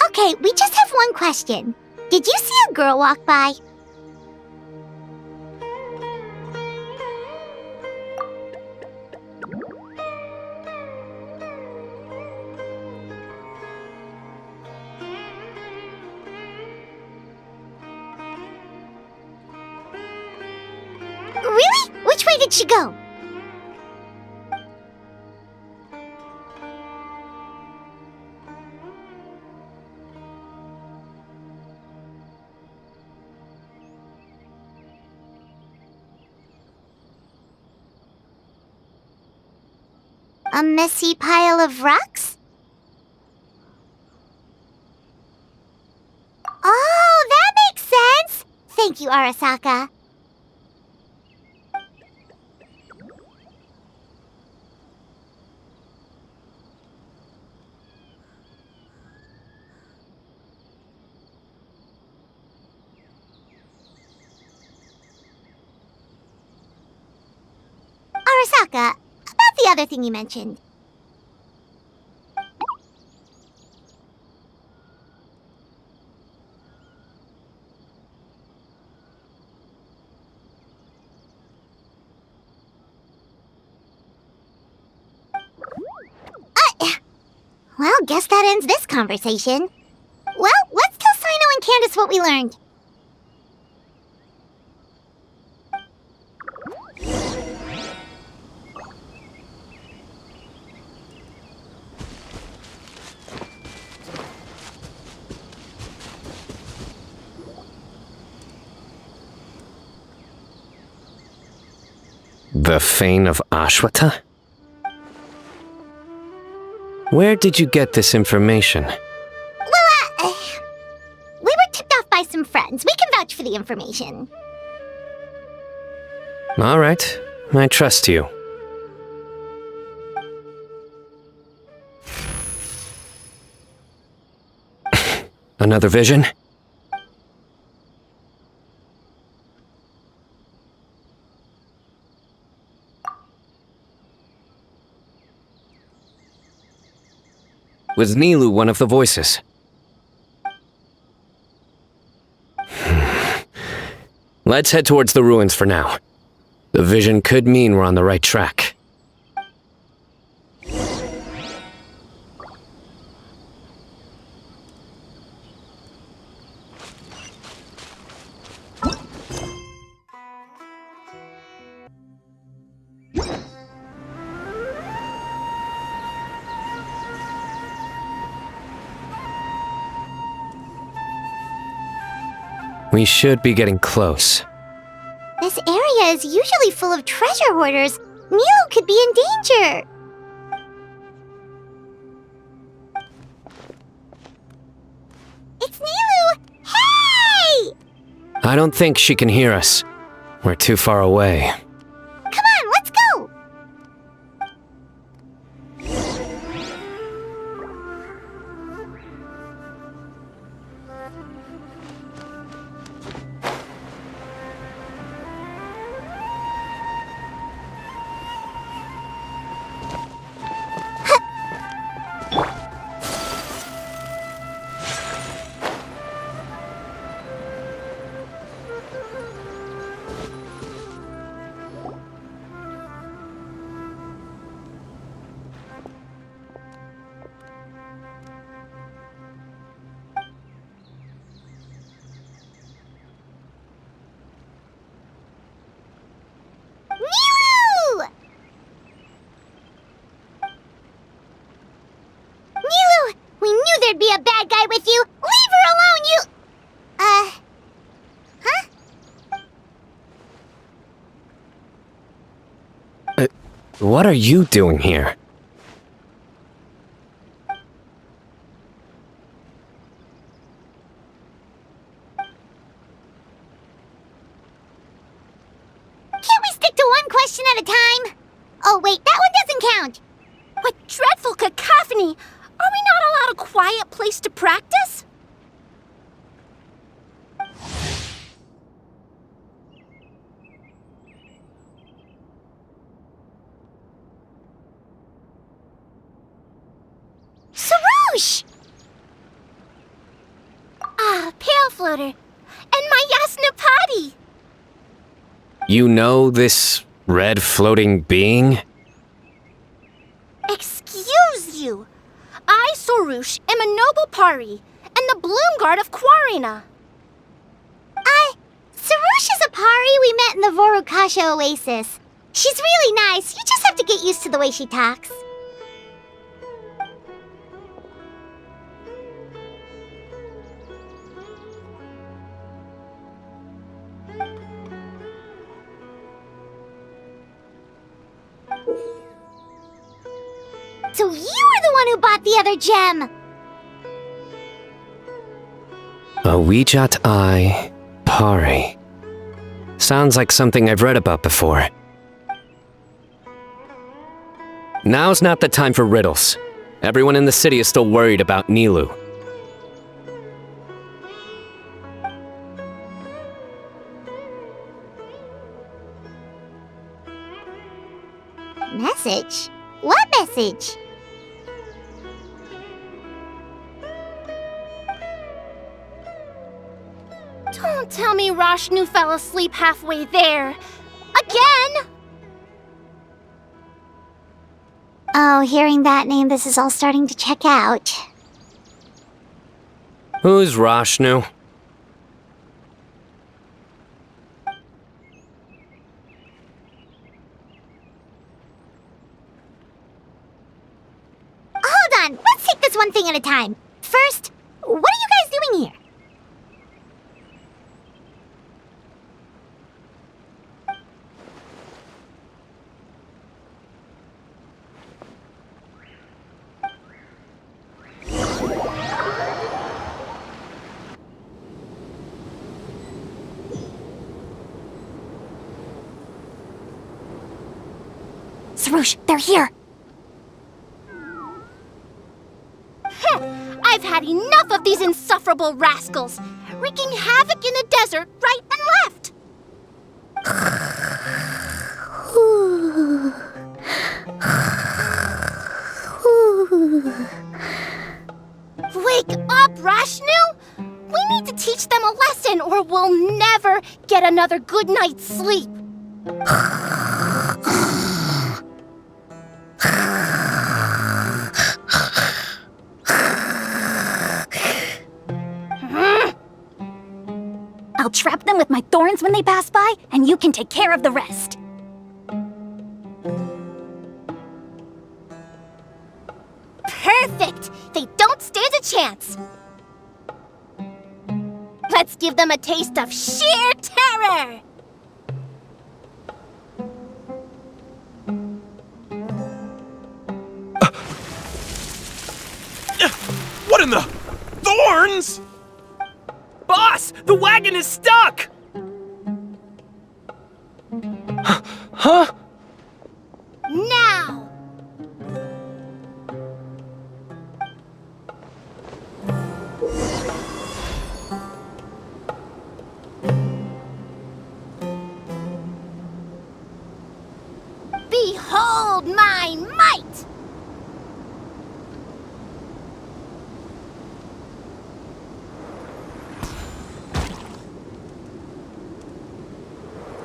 Okay, we just have one question. Did you see a girl walk by? Really? Which way did she go? A messy pile of rocks? Oh, that makes sense! Thank you, Arasaka. Arasaka, about the other thing you mentioned. Well, guess that ends this conversation. Well, let's tell Sino and Candice what we learned. The Fane of Ashwata? Where did you get this information? Well, we were tipped off by some friends. We can vouch for the information. All right, I trust you. Another vision? Was Nilu one of the voices? Let's head towards the ruins for now. The vision could mean we're on the right track. We should be getting close. This area is usually full of treasure hoarders. Nilu could be in danger. It's Nilu! Hey! I don't think she can hear us. We're too far away. Come on, let's go! Nilu! Nilu! We knew there'd be a bad guy with you! Leave her alone, you... Huh? What are you doing here? Can't we stick to one question at a time? Oh wait, that one doesn't count! What dreadful cacophony! Are we not allowed a quiet place to practice? Sabzeruz! floater. And my Yasnapati. You know this red floating being? Excuse you. I, Sorush, am a noble pari, and the bloom guard of Quarina. Sarush is a pari we met in the Vorukasha Oasis. She's really nice. You just have to get used to the way she talks. So you were the one who bought the other gem! A Wijat Eye Pari. Sounds like something I've read about before. Now's not the time for riddles. Everyone in the city is still worried about Nilou. Message? What message? Don't tell me Rashnu fell asleep halfway there. Again! Oh, hearing that name, this is all starting to check out. Who's Rashnu? Hold on, let's take this one thing at a time. First, what are you guys doing here? Sarush, they're here! I've had enough of these insufferable rascals, wreaking havoc in the desert right and left! Wake up, Rashnu! We need to teach them a lesson or we'll never get another good night's sleep. I'll trap them with my thorns when they pass by, and you can take care of the rest. Perfect! They don't stand a chance. Let's give them a taste of sheer terror! What in the... Thorns?! Boss! The wagon is stuck! Huh? Now! Behold my might!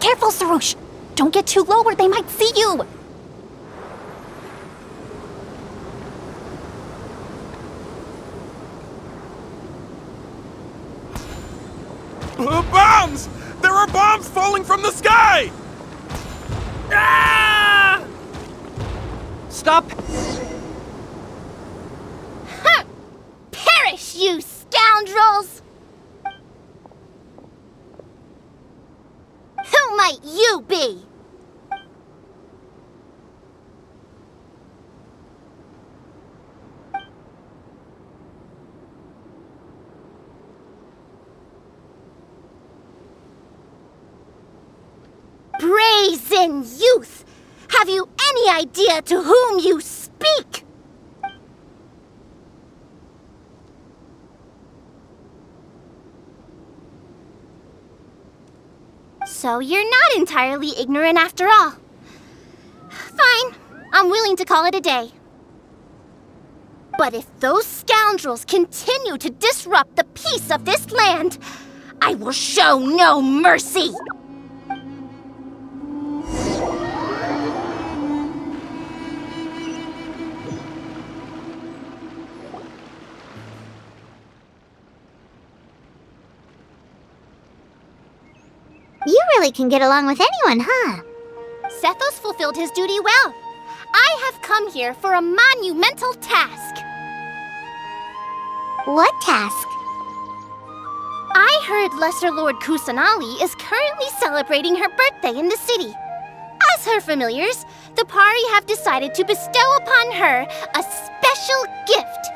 Careful, Sarush! Don't get too low or they might see you! Bombs! There are bombs falling from the sky! Ah! Stop! Huh! Perish, you scoundrels! Who might you be? Brazen youth! Have you any idea to whom you speak? So you're not entirely ignorant after all. Fine, I'm willing to call it a day. But if those scoundrels continue to disrupt the peace of this land, I will show no mercy! You really can get along with anyone, huh? Sethos fulfilled his duty well. I have come here for a monumental task. What task? I heard Lesser Lord Kusanali is currently celebrating her birthday in the city. As her familiars, the Pari have decided to bestow upon her a special gift.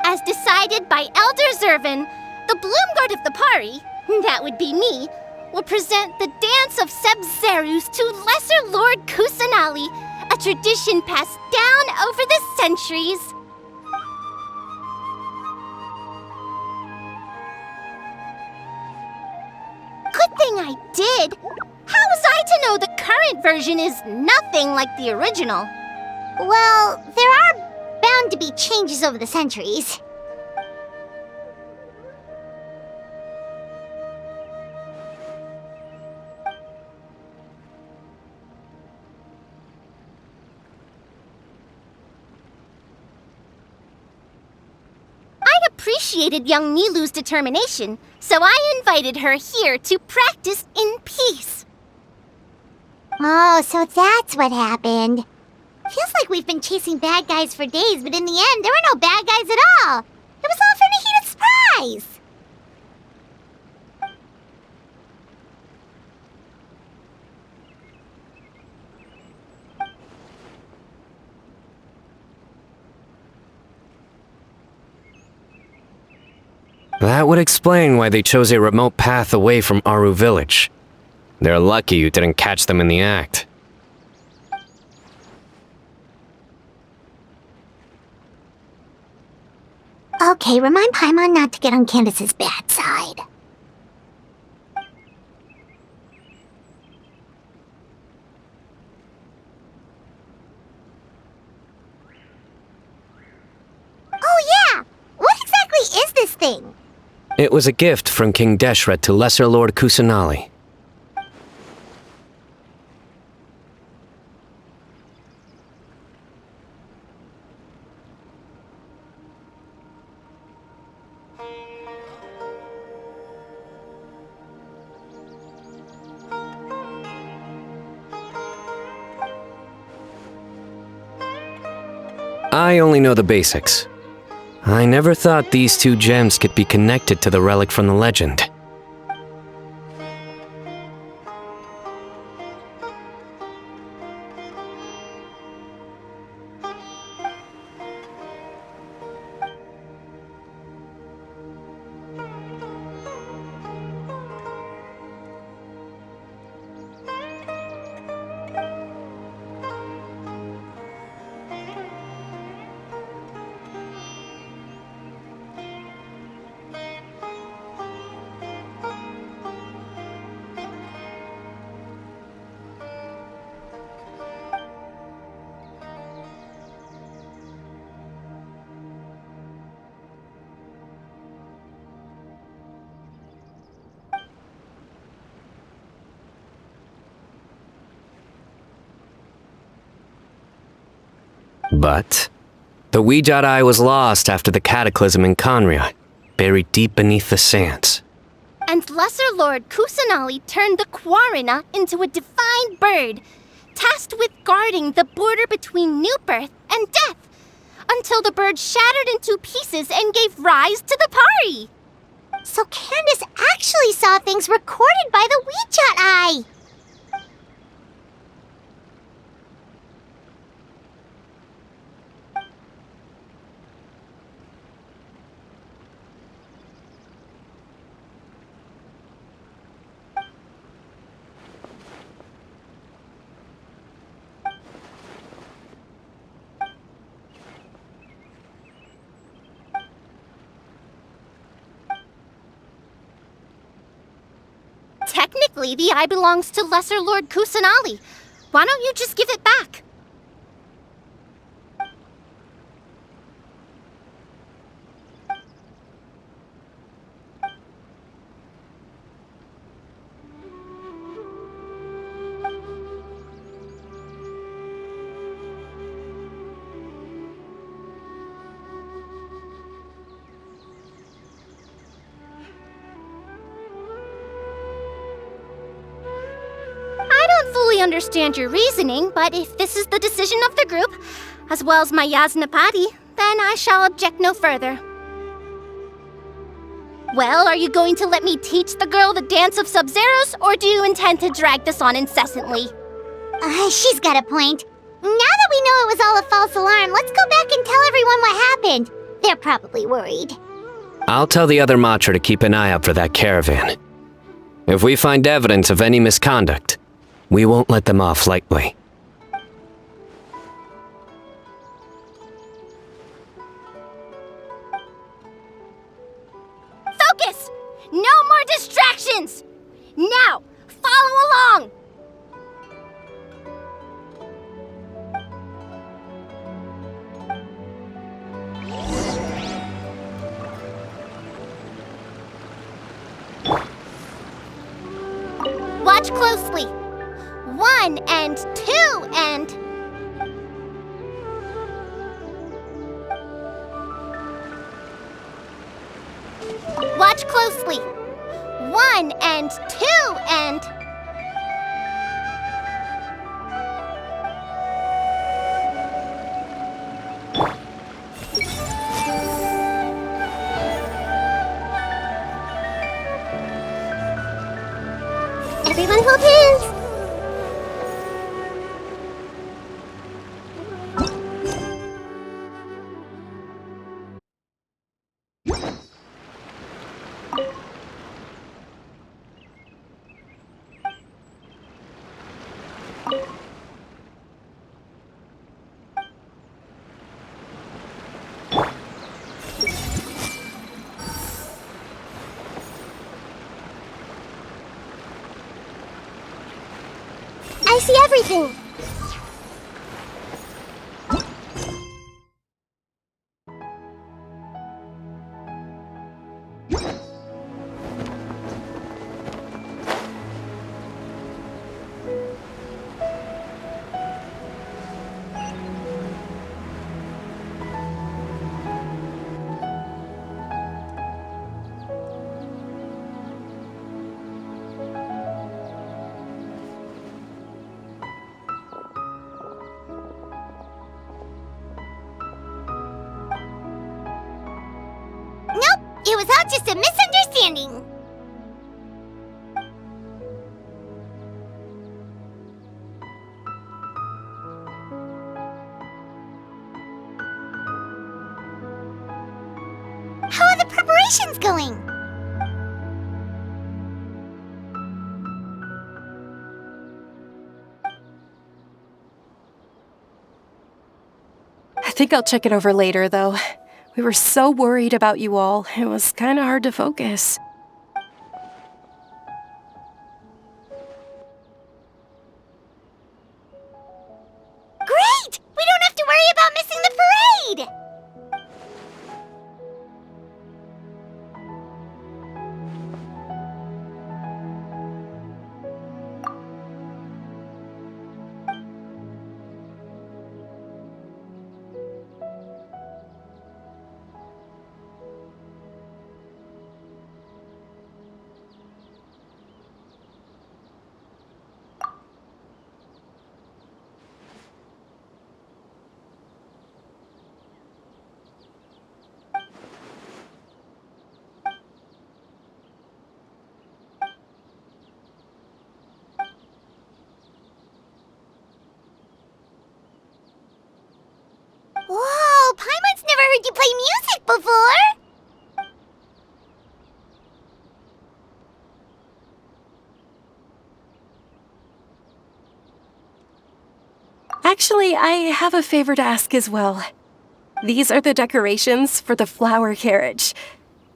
As decided by Elder Zervin, the Bloomguard of the Pari, that would be me, will present the Dance of Sabzeruz to Lesser Lord Kusanali, a tradition passed down over the centuries. Good thing I did. How was I to know the current version is nothing like the original? Well, there are bound to be changes over the centuries. I appreciated young Nilu's determination, so I invited her here to practice in peace. Oh, so that's what happened. Feels like we've been chasing bad guys for days, but in the end, there were no bad guys at all. It was all for Nahita's surprise. That would explain why they chose a remote path away from Aru village. They're lucky you didn't catch them in the act. Okay, remind Paimon not to get on Candice's bad side. Oh yeah! What exactly is this thing? It was a gift from King Deshret to Lesser Lord Kusanali. I only know the basics. I never thought these two gems could be connected to the relic from the legend. But the Weejat Eye was lost after the cataclysm in Conria, buried deep beneath the sands. And Lesser Lord Kusanali turned the Quarina into a divine bird, tasked with guarding the border between new birth and death, until the bird shattered into pieces and gave rise to the Pari. So Candice actually saw things recorded by the Weejat Eye! Technically, the eye belongs to Lesser Lord Kusanali. Why don't you just give it back? understand your reasoning, but if this is the decision of the group, as well as my Yasnapati, then I shall object no further. Well, are you going to let me teach the girl the dance of Sabzeruz, or do you intend to drag this on incessantly? She's got a point. Now that we know it was all a false alarm, let's go back and tell everyone what happened. They're probably worried. I'll tell the other Matra to keep an eye out for that caravan. If we find evidence of any misconduct, we won't let them off lightly. Focus! No more distractions! Now, follow along! Watch closely. 1 and 2 and... Watch closely. 1 and 2 and... Everyone hold hands. I see everything. It was all just a misunderstanding. How are the preparations going? I think I'll check it over later, though. We were so worried about you all, it was kinda hard to focus. Great! We don't have to worry about missing the parade! Whoa! Paimon's never heard you play music before! Actually, I have a favor to ask as well. These are the decorations for the flower carriage.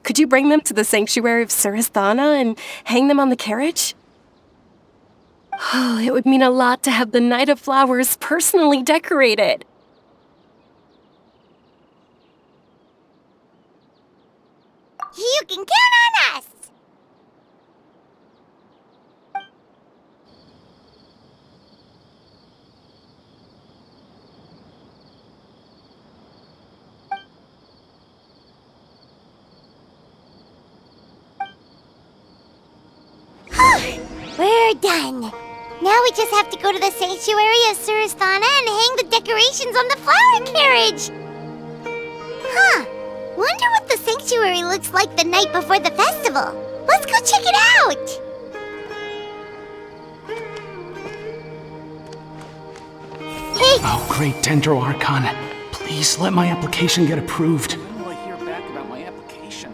Could you bring them to the sanctuary of Surasthana and hang them on the carriage? Oh, it would mean a lot to have the Knight of Flowers personally decorated. You can count on us! We're done. Now we just have to go to the sanctuary of Surasthana and hang the decorations on the flower carriage. Huh. Wonder what the sanctuary looks like the night before the festival. Let's go check it out! Hey! Oh, great Dendro Archon. Please let my application get approved. When will I hear back about my application?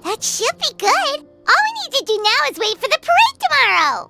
That should be good. All we need to do now is wait for the parade tomorrow.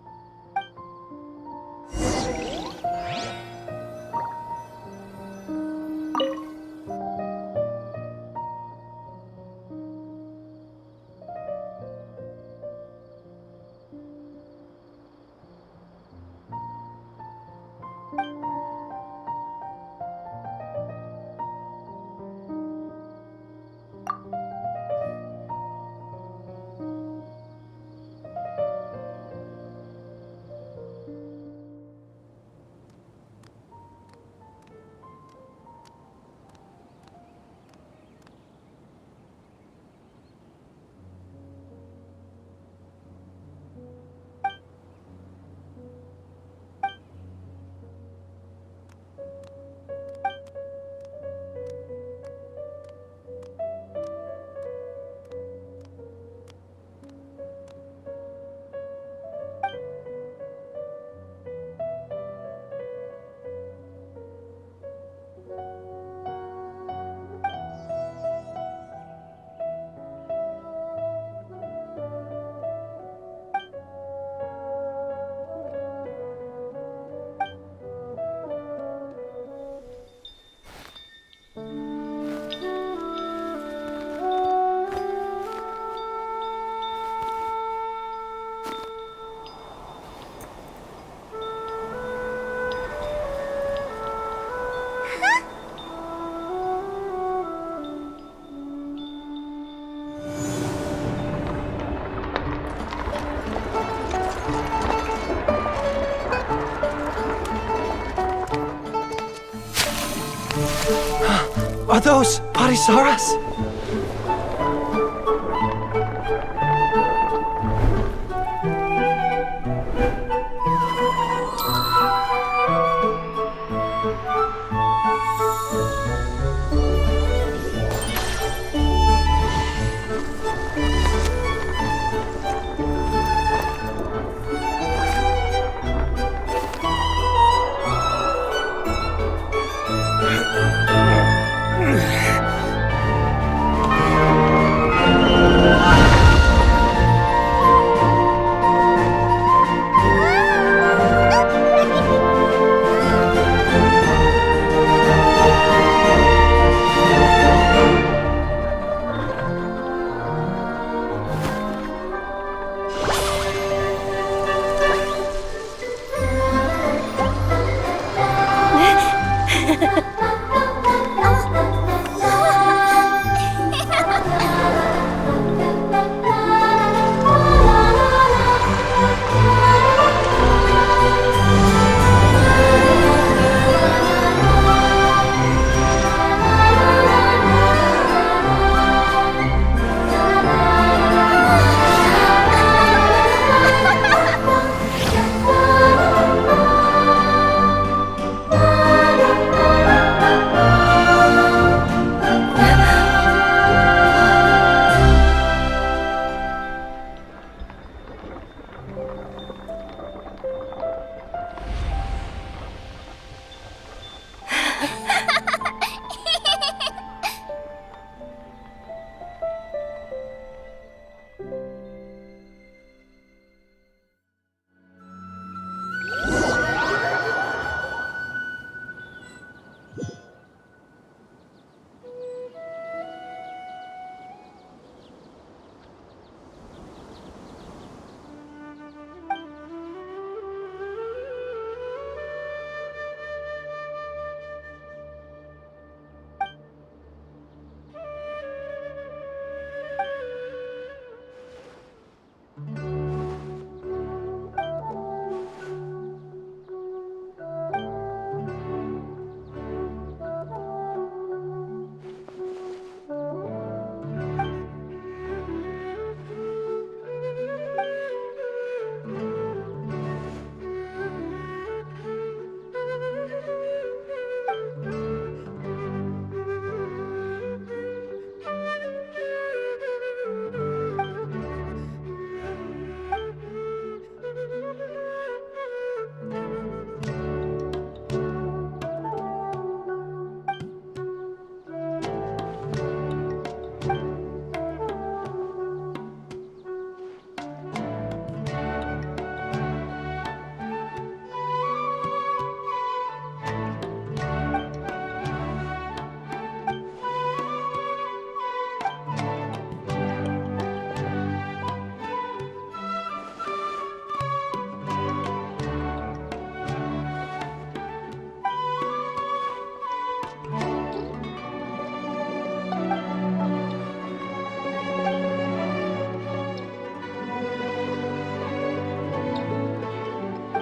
Are those Parisaras?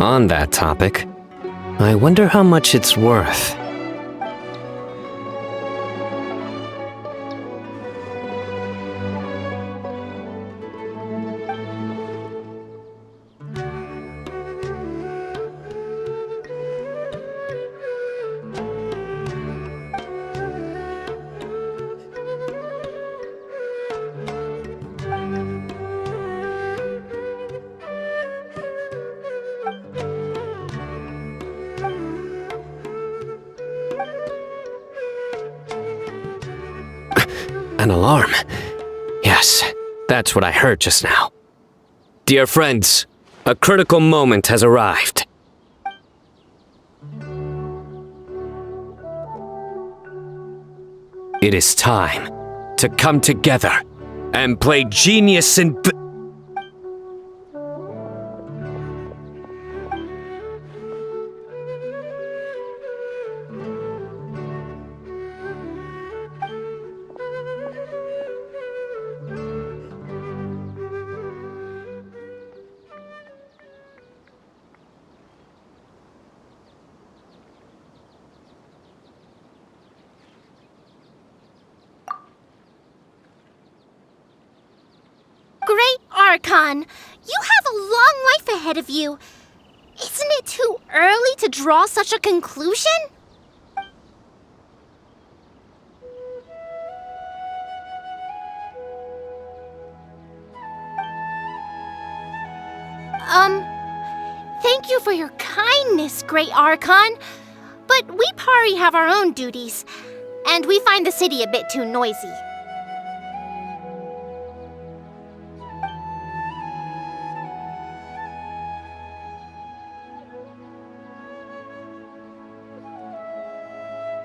On that topic, I wonder how much it's worth. An alarm. Yes, that's what I heard just now. Dear friends, a critical moment has arrived. It is time to come together and play genius and... Great Archon, you have a long life ahead of you. Isn't it too early to draw such a conclusion? Thank you for your kindness, Great Archon. But we Pari have our own duties, and we find the city a bit too noisy.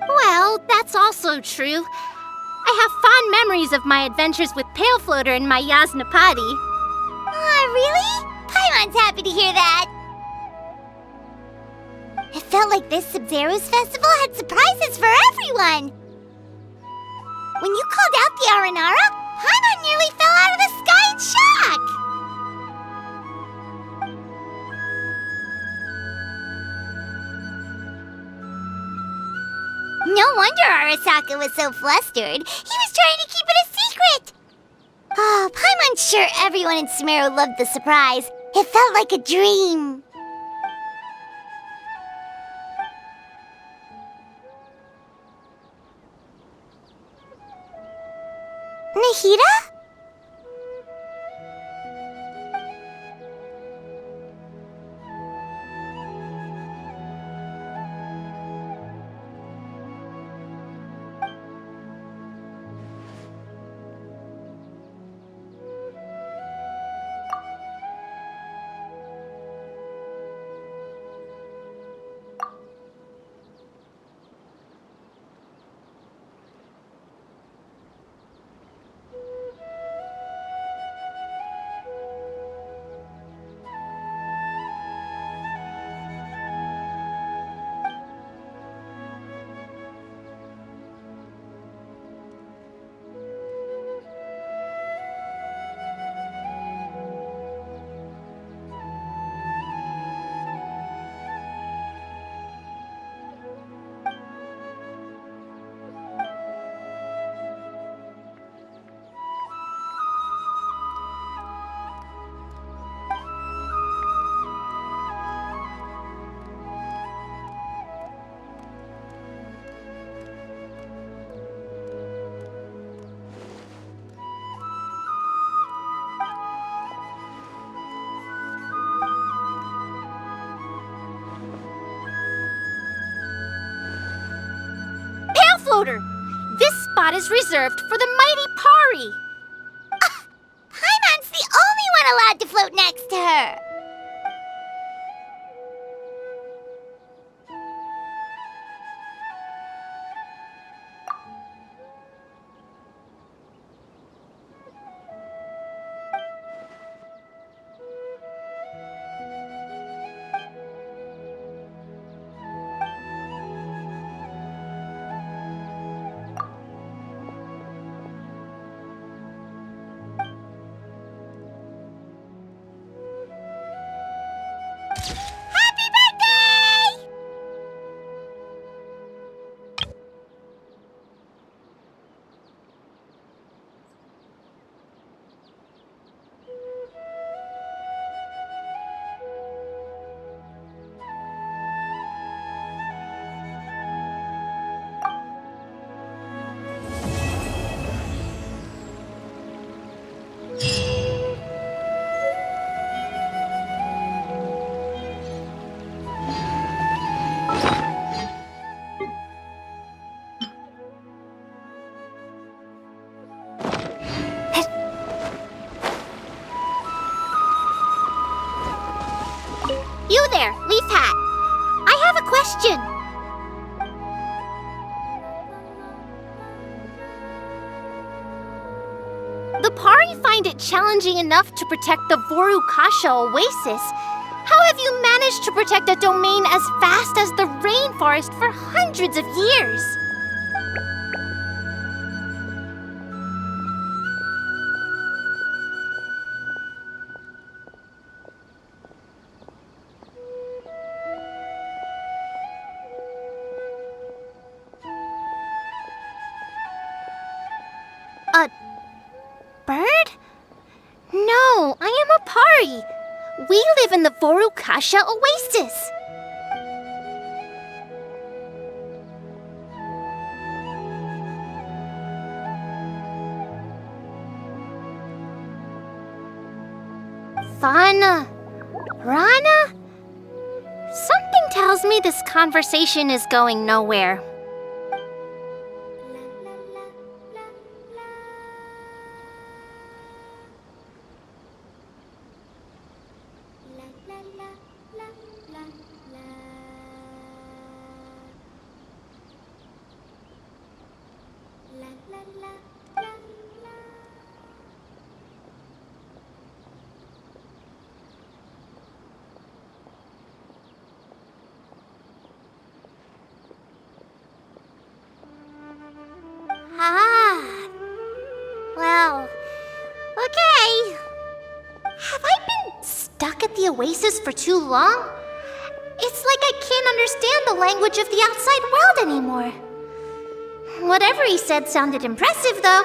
Well, that's also true. I have fond memories of my adventures with Pale Floater and my Yasnapati. Really? Paimon's happy to hear that. It felt like this Sabzeruz festival had surprises for everyone. When you called out the Aranara, Paimon nearly fell out of the sky in shock. No wonder Arasaka was so flustered. He was trying to keep it a secret. Oh, Paimon's sure everyone in Sumeru loved the surprise. It felt like a dream. Nahida? Floater, this spot is reserved for the mighty Pari. Paimon's the only one allowed to float next to her. question. The Pari find it challenging enough to protect the Vorukasha oasis. How have you managed to protect a domain as vast as the rainforest for hundreds of years? A bird? No, I am a Pari. We live in the Vorukasha oasis. Thana? Rana? Something tells me this conversation is going nowhere. Well, okay. Have I been stuck at the oasis for too long? It's like I can't understand the language of the outside world anymore. Whatever he said sounded impressive, though.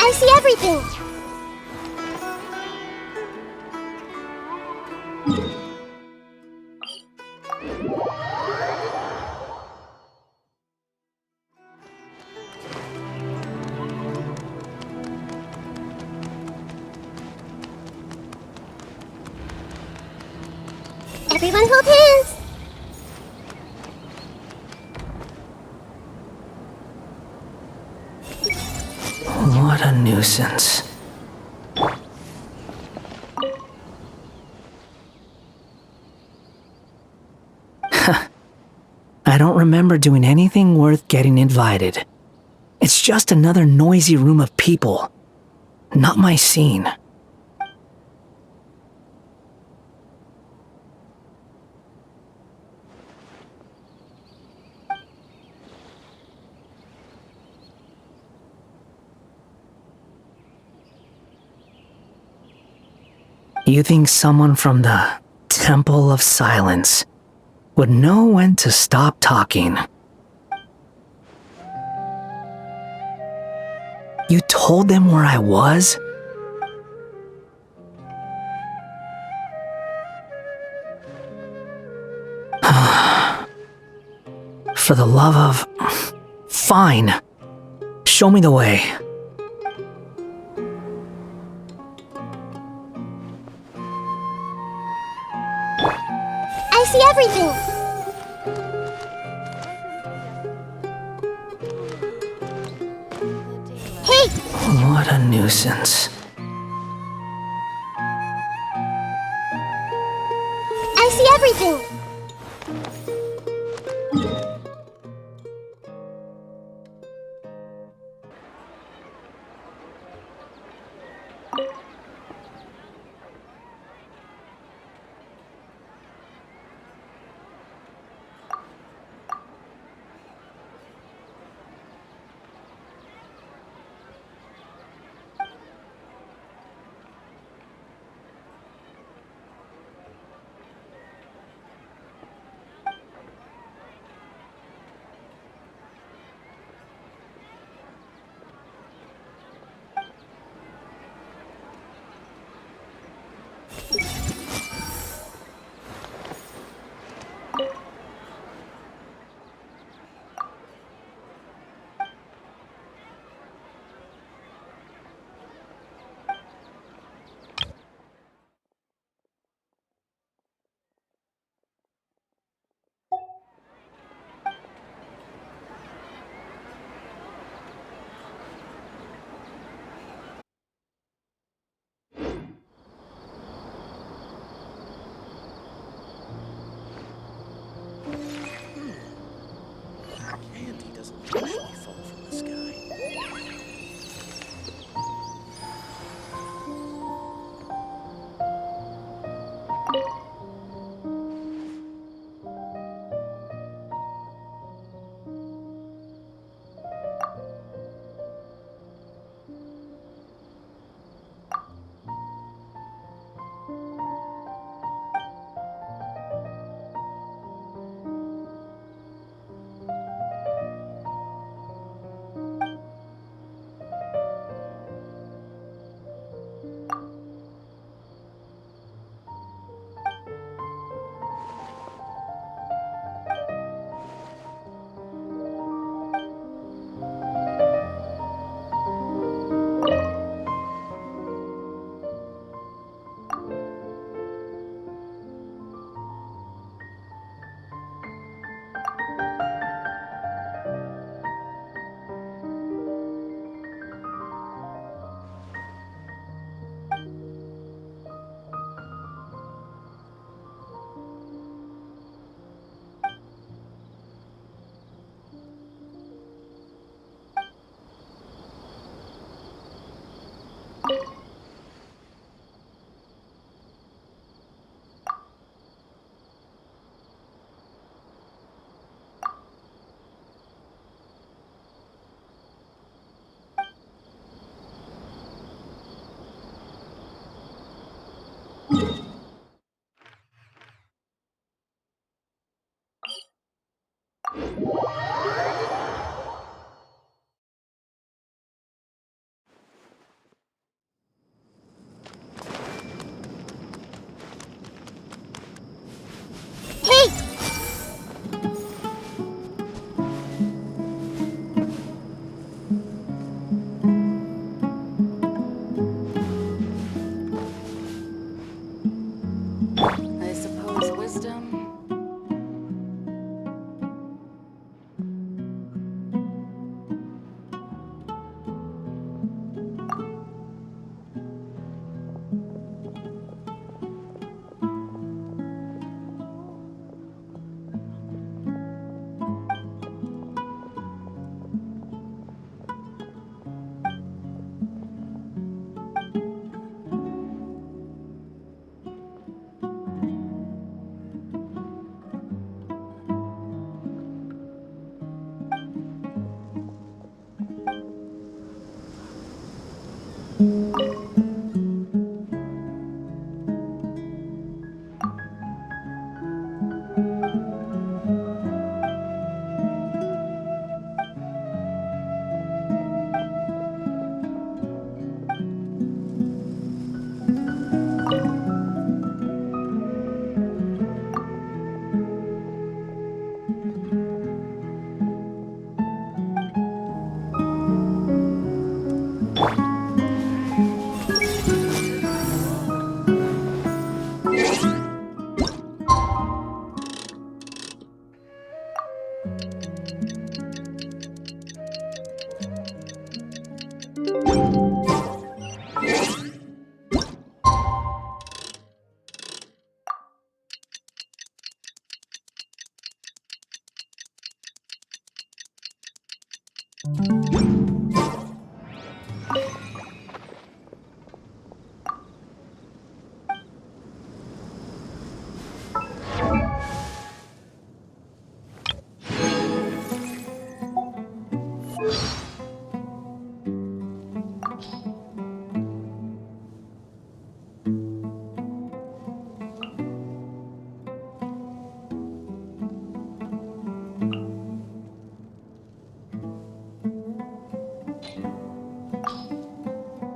I see everything! Everyone hold hands! What a nuisance. I don't remember doing anything worth getting invited. It's just another noisy room of people. Not my scene. You think someone from the Temple of Silence would know when to stop talking? You told them where I was? For the love of... Fine. Show me the way. I see everything! Hey! What a nuisance. I see everything!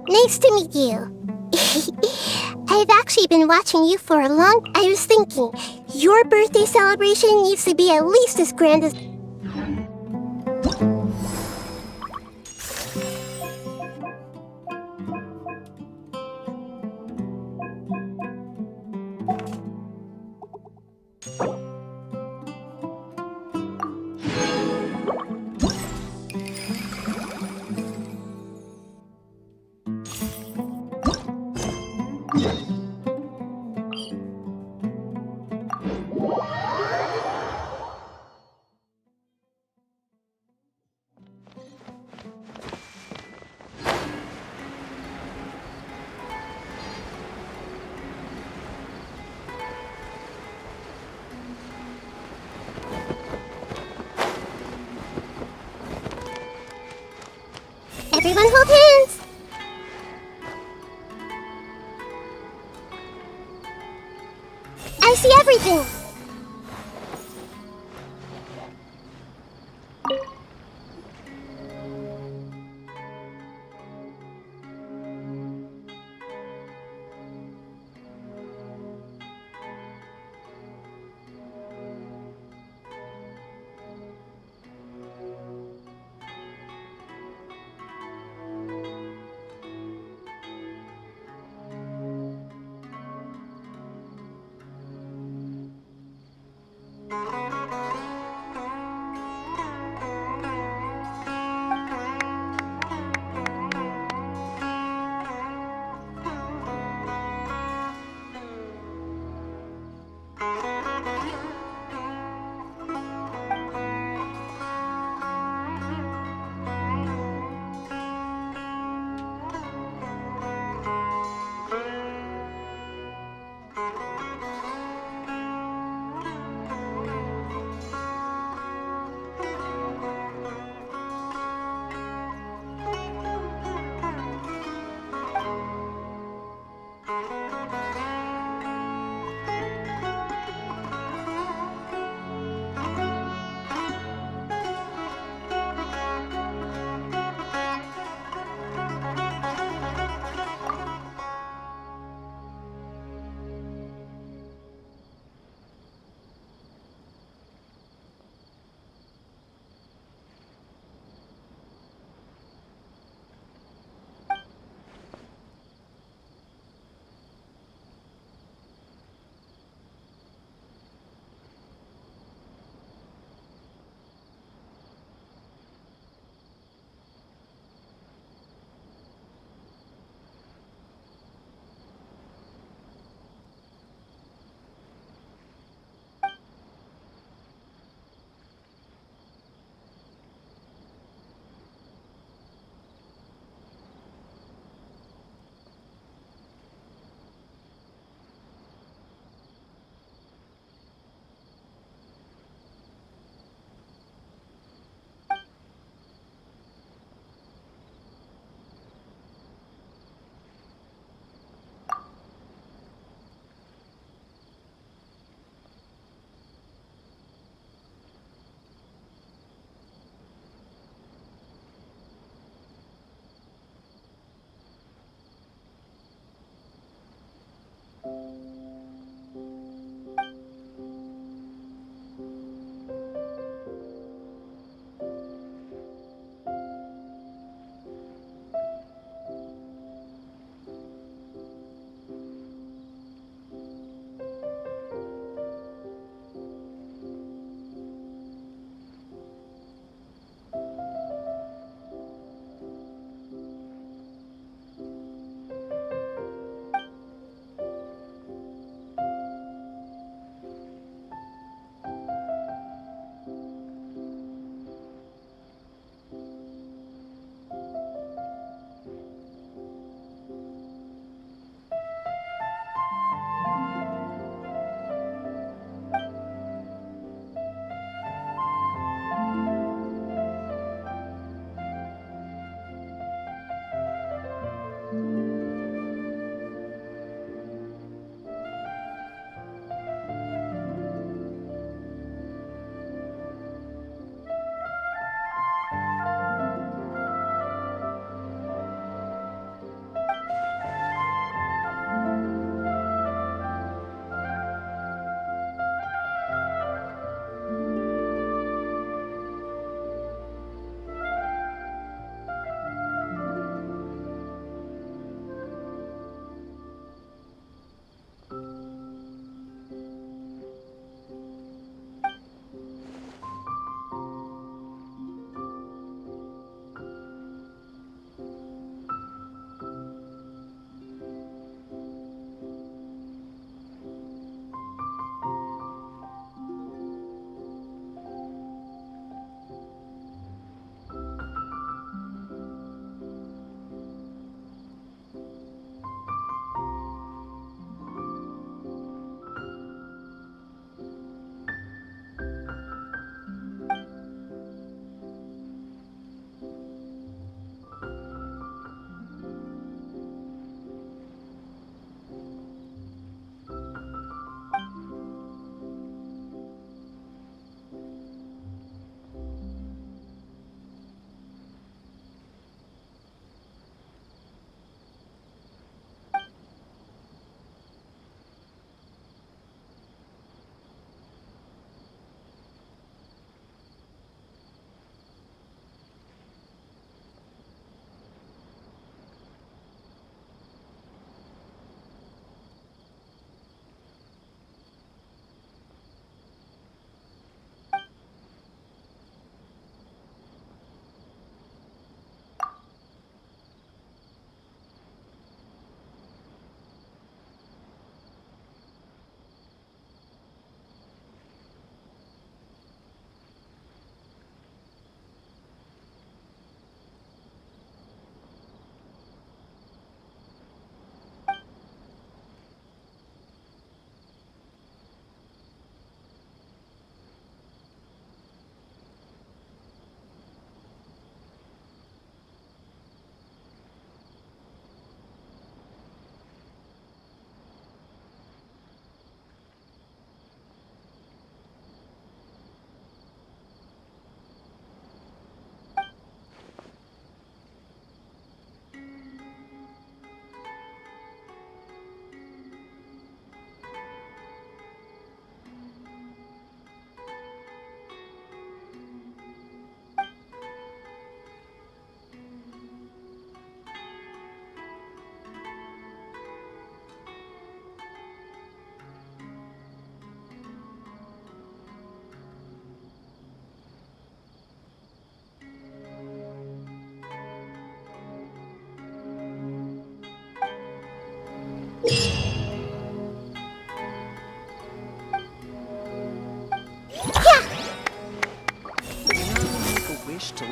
Nice to meet you. I've actually been watching you for a long... I was thinking, your birthday celebration needs to be at least as grand as... Everyone hold hands! I see everything!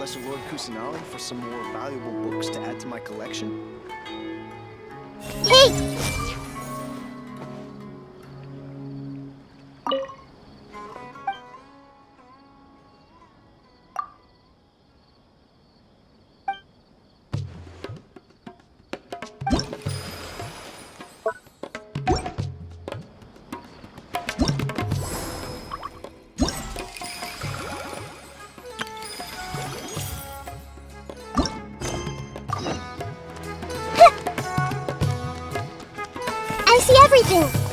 Lesser Lord Kusanali for some more valuable books to add to my collection? Hey! I see everything!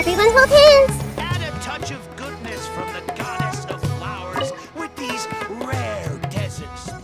Everyone hold hands! Add a touch of goodness from the goddess of flowers with these rare desert spices.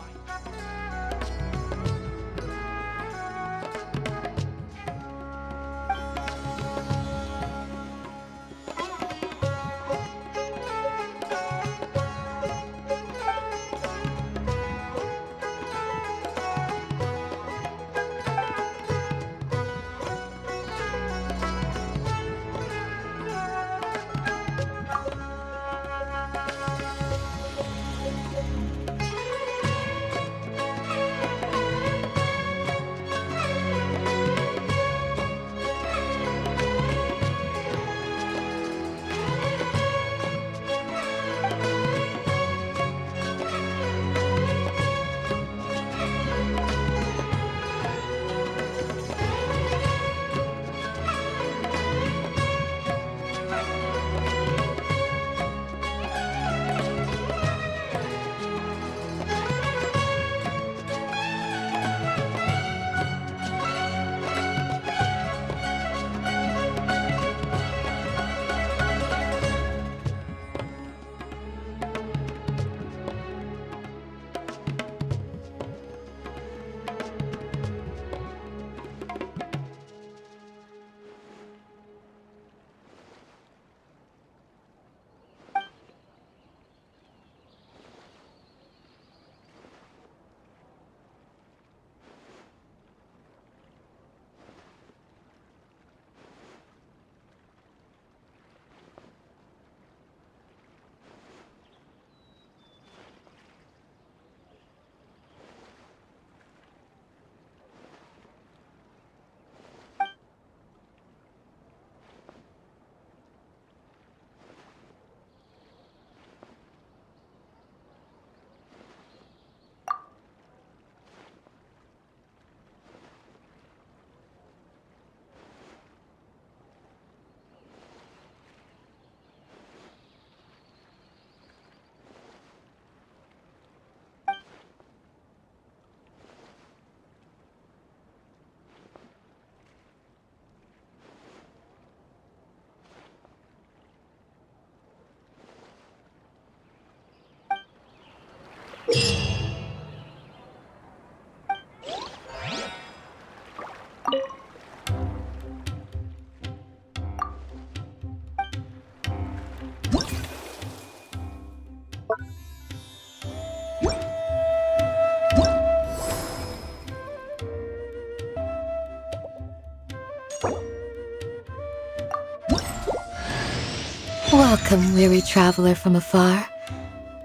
Welcome, weary traveler from afar.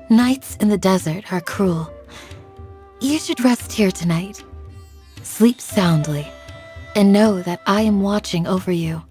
Nights in the desert are cruel. You should rest here tonight. Sleep soundly, and know that I am watching over you.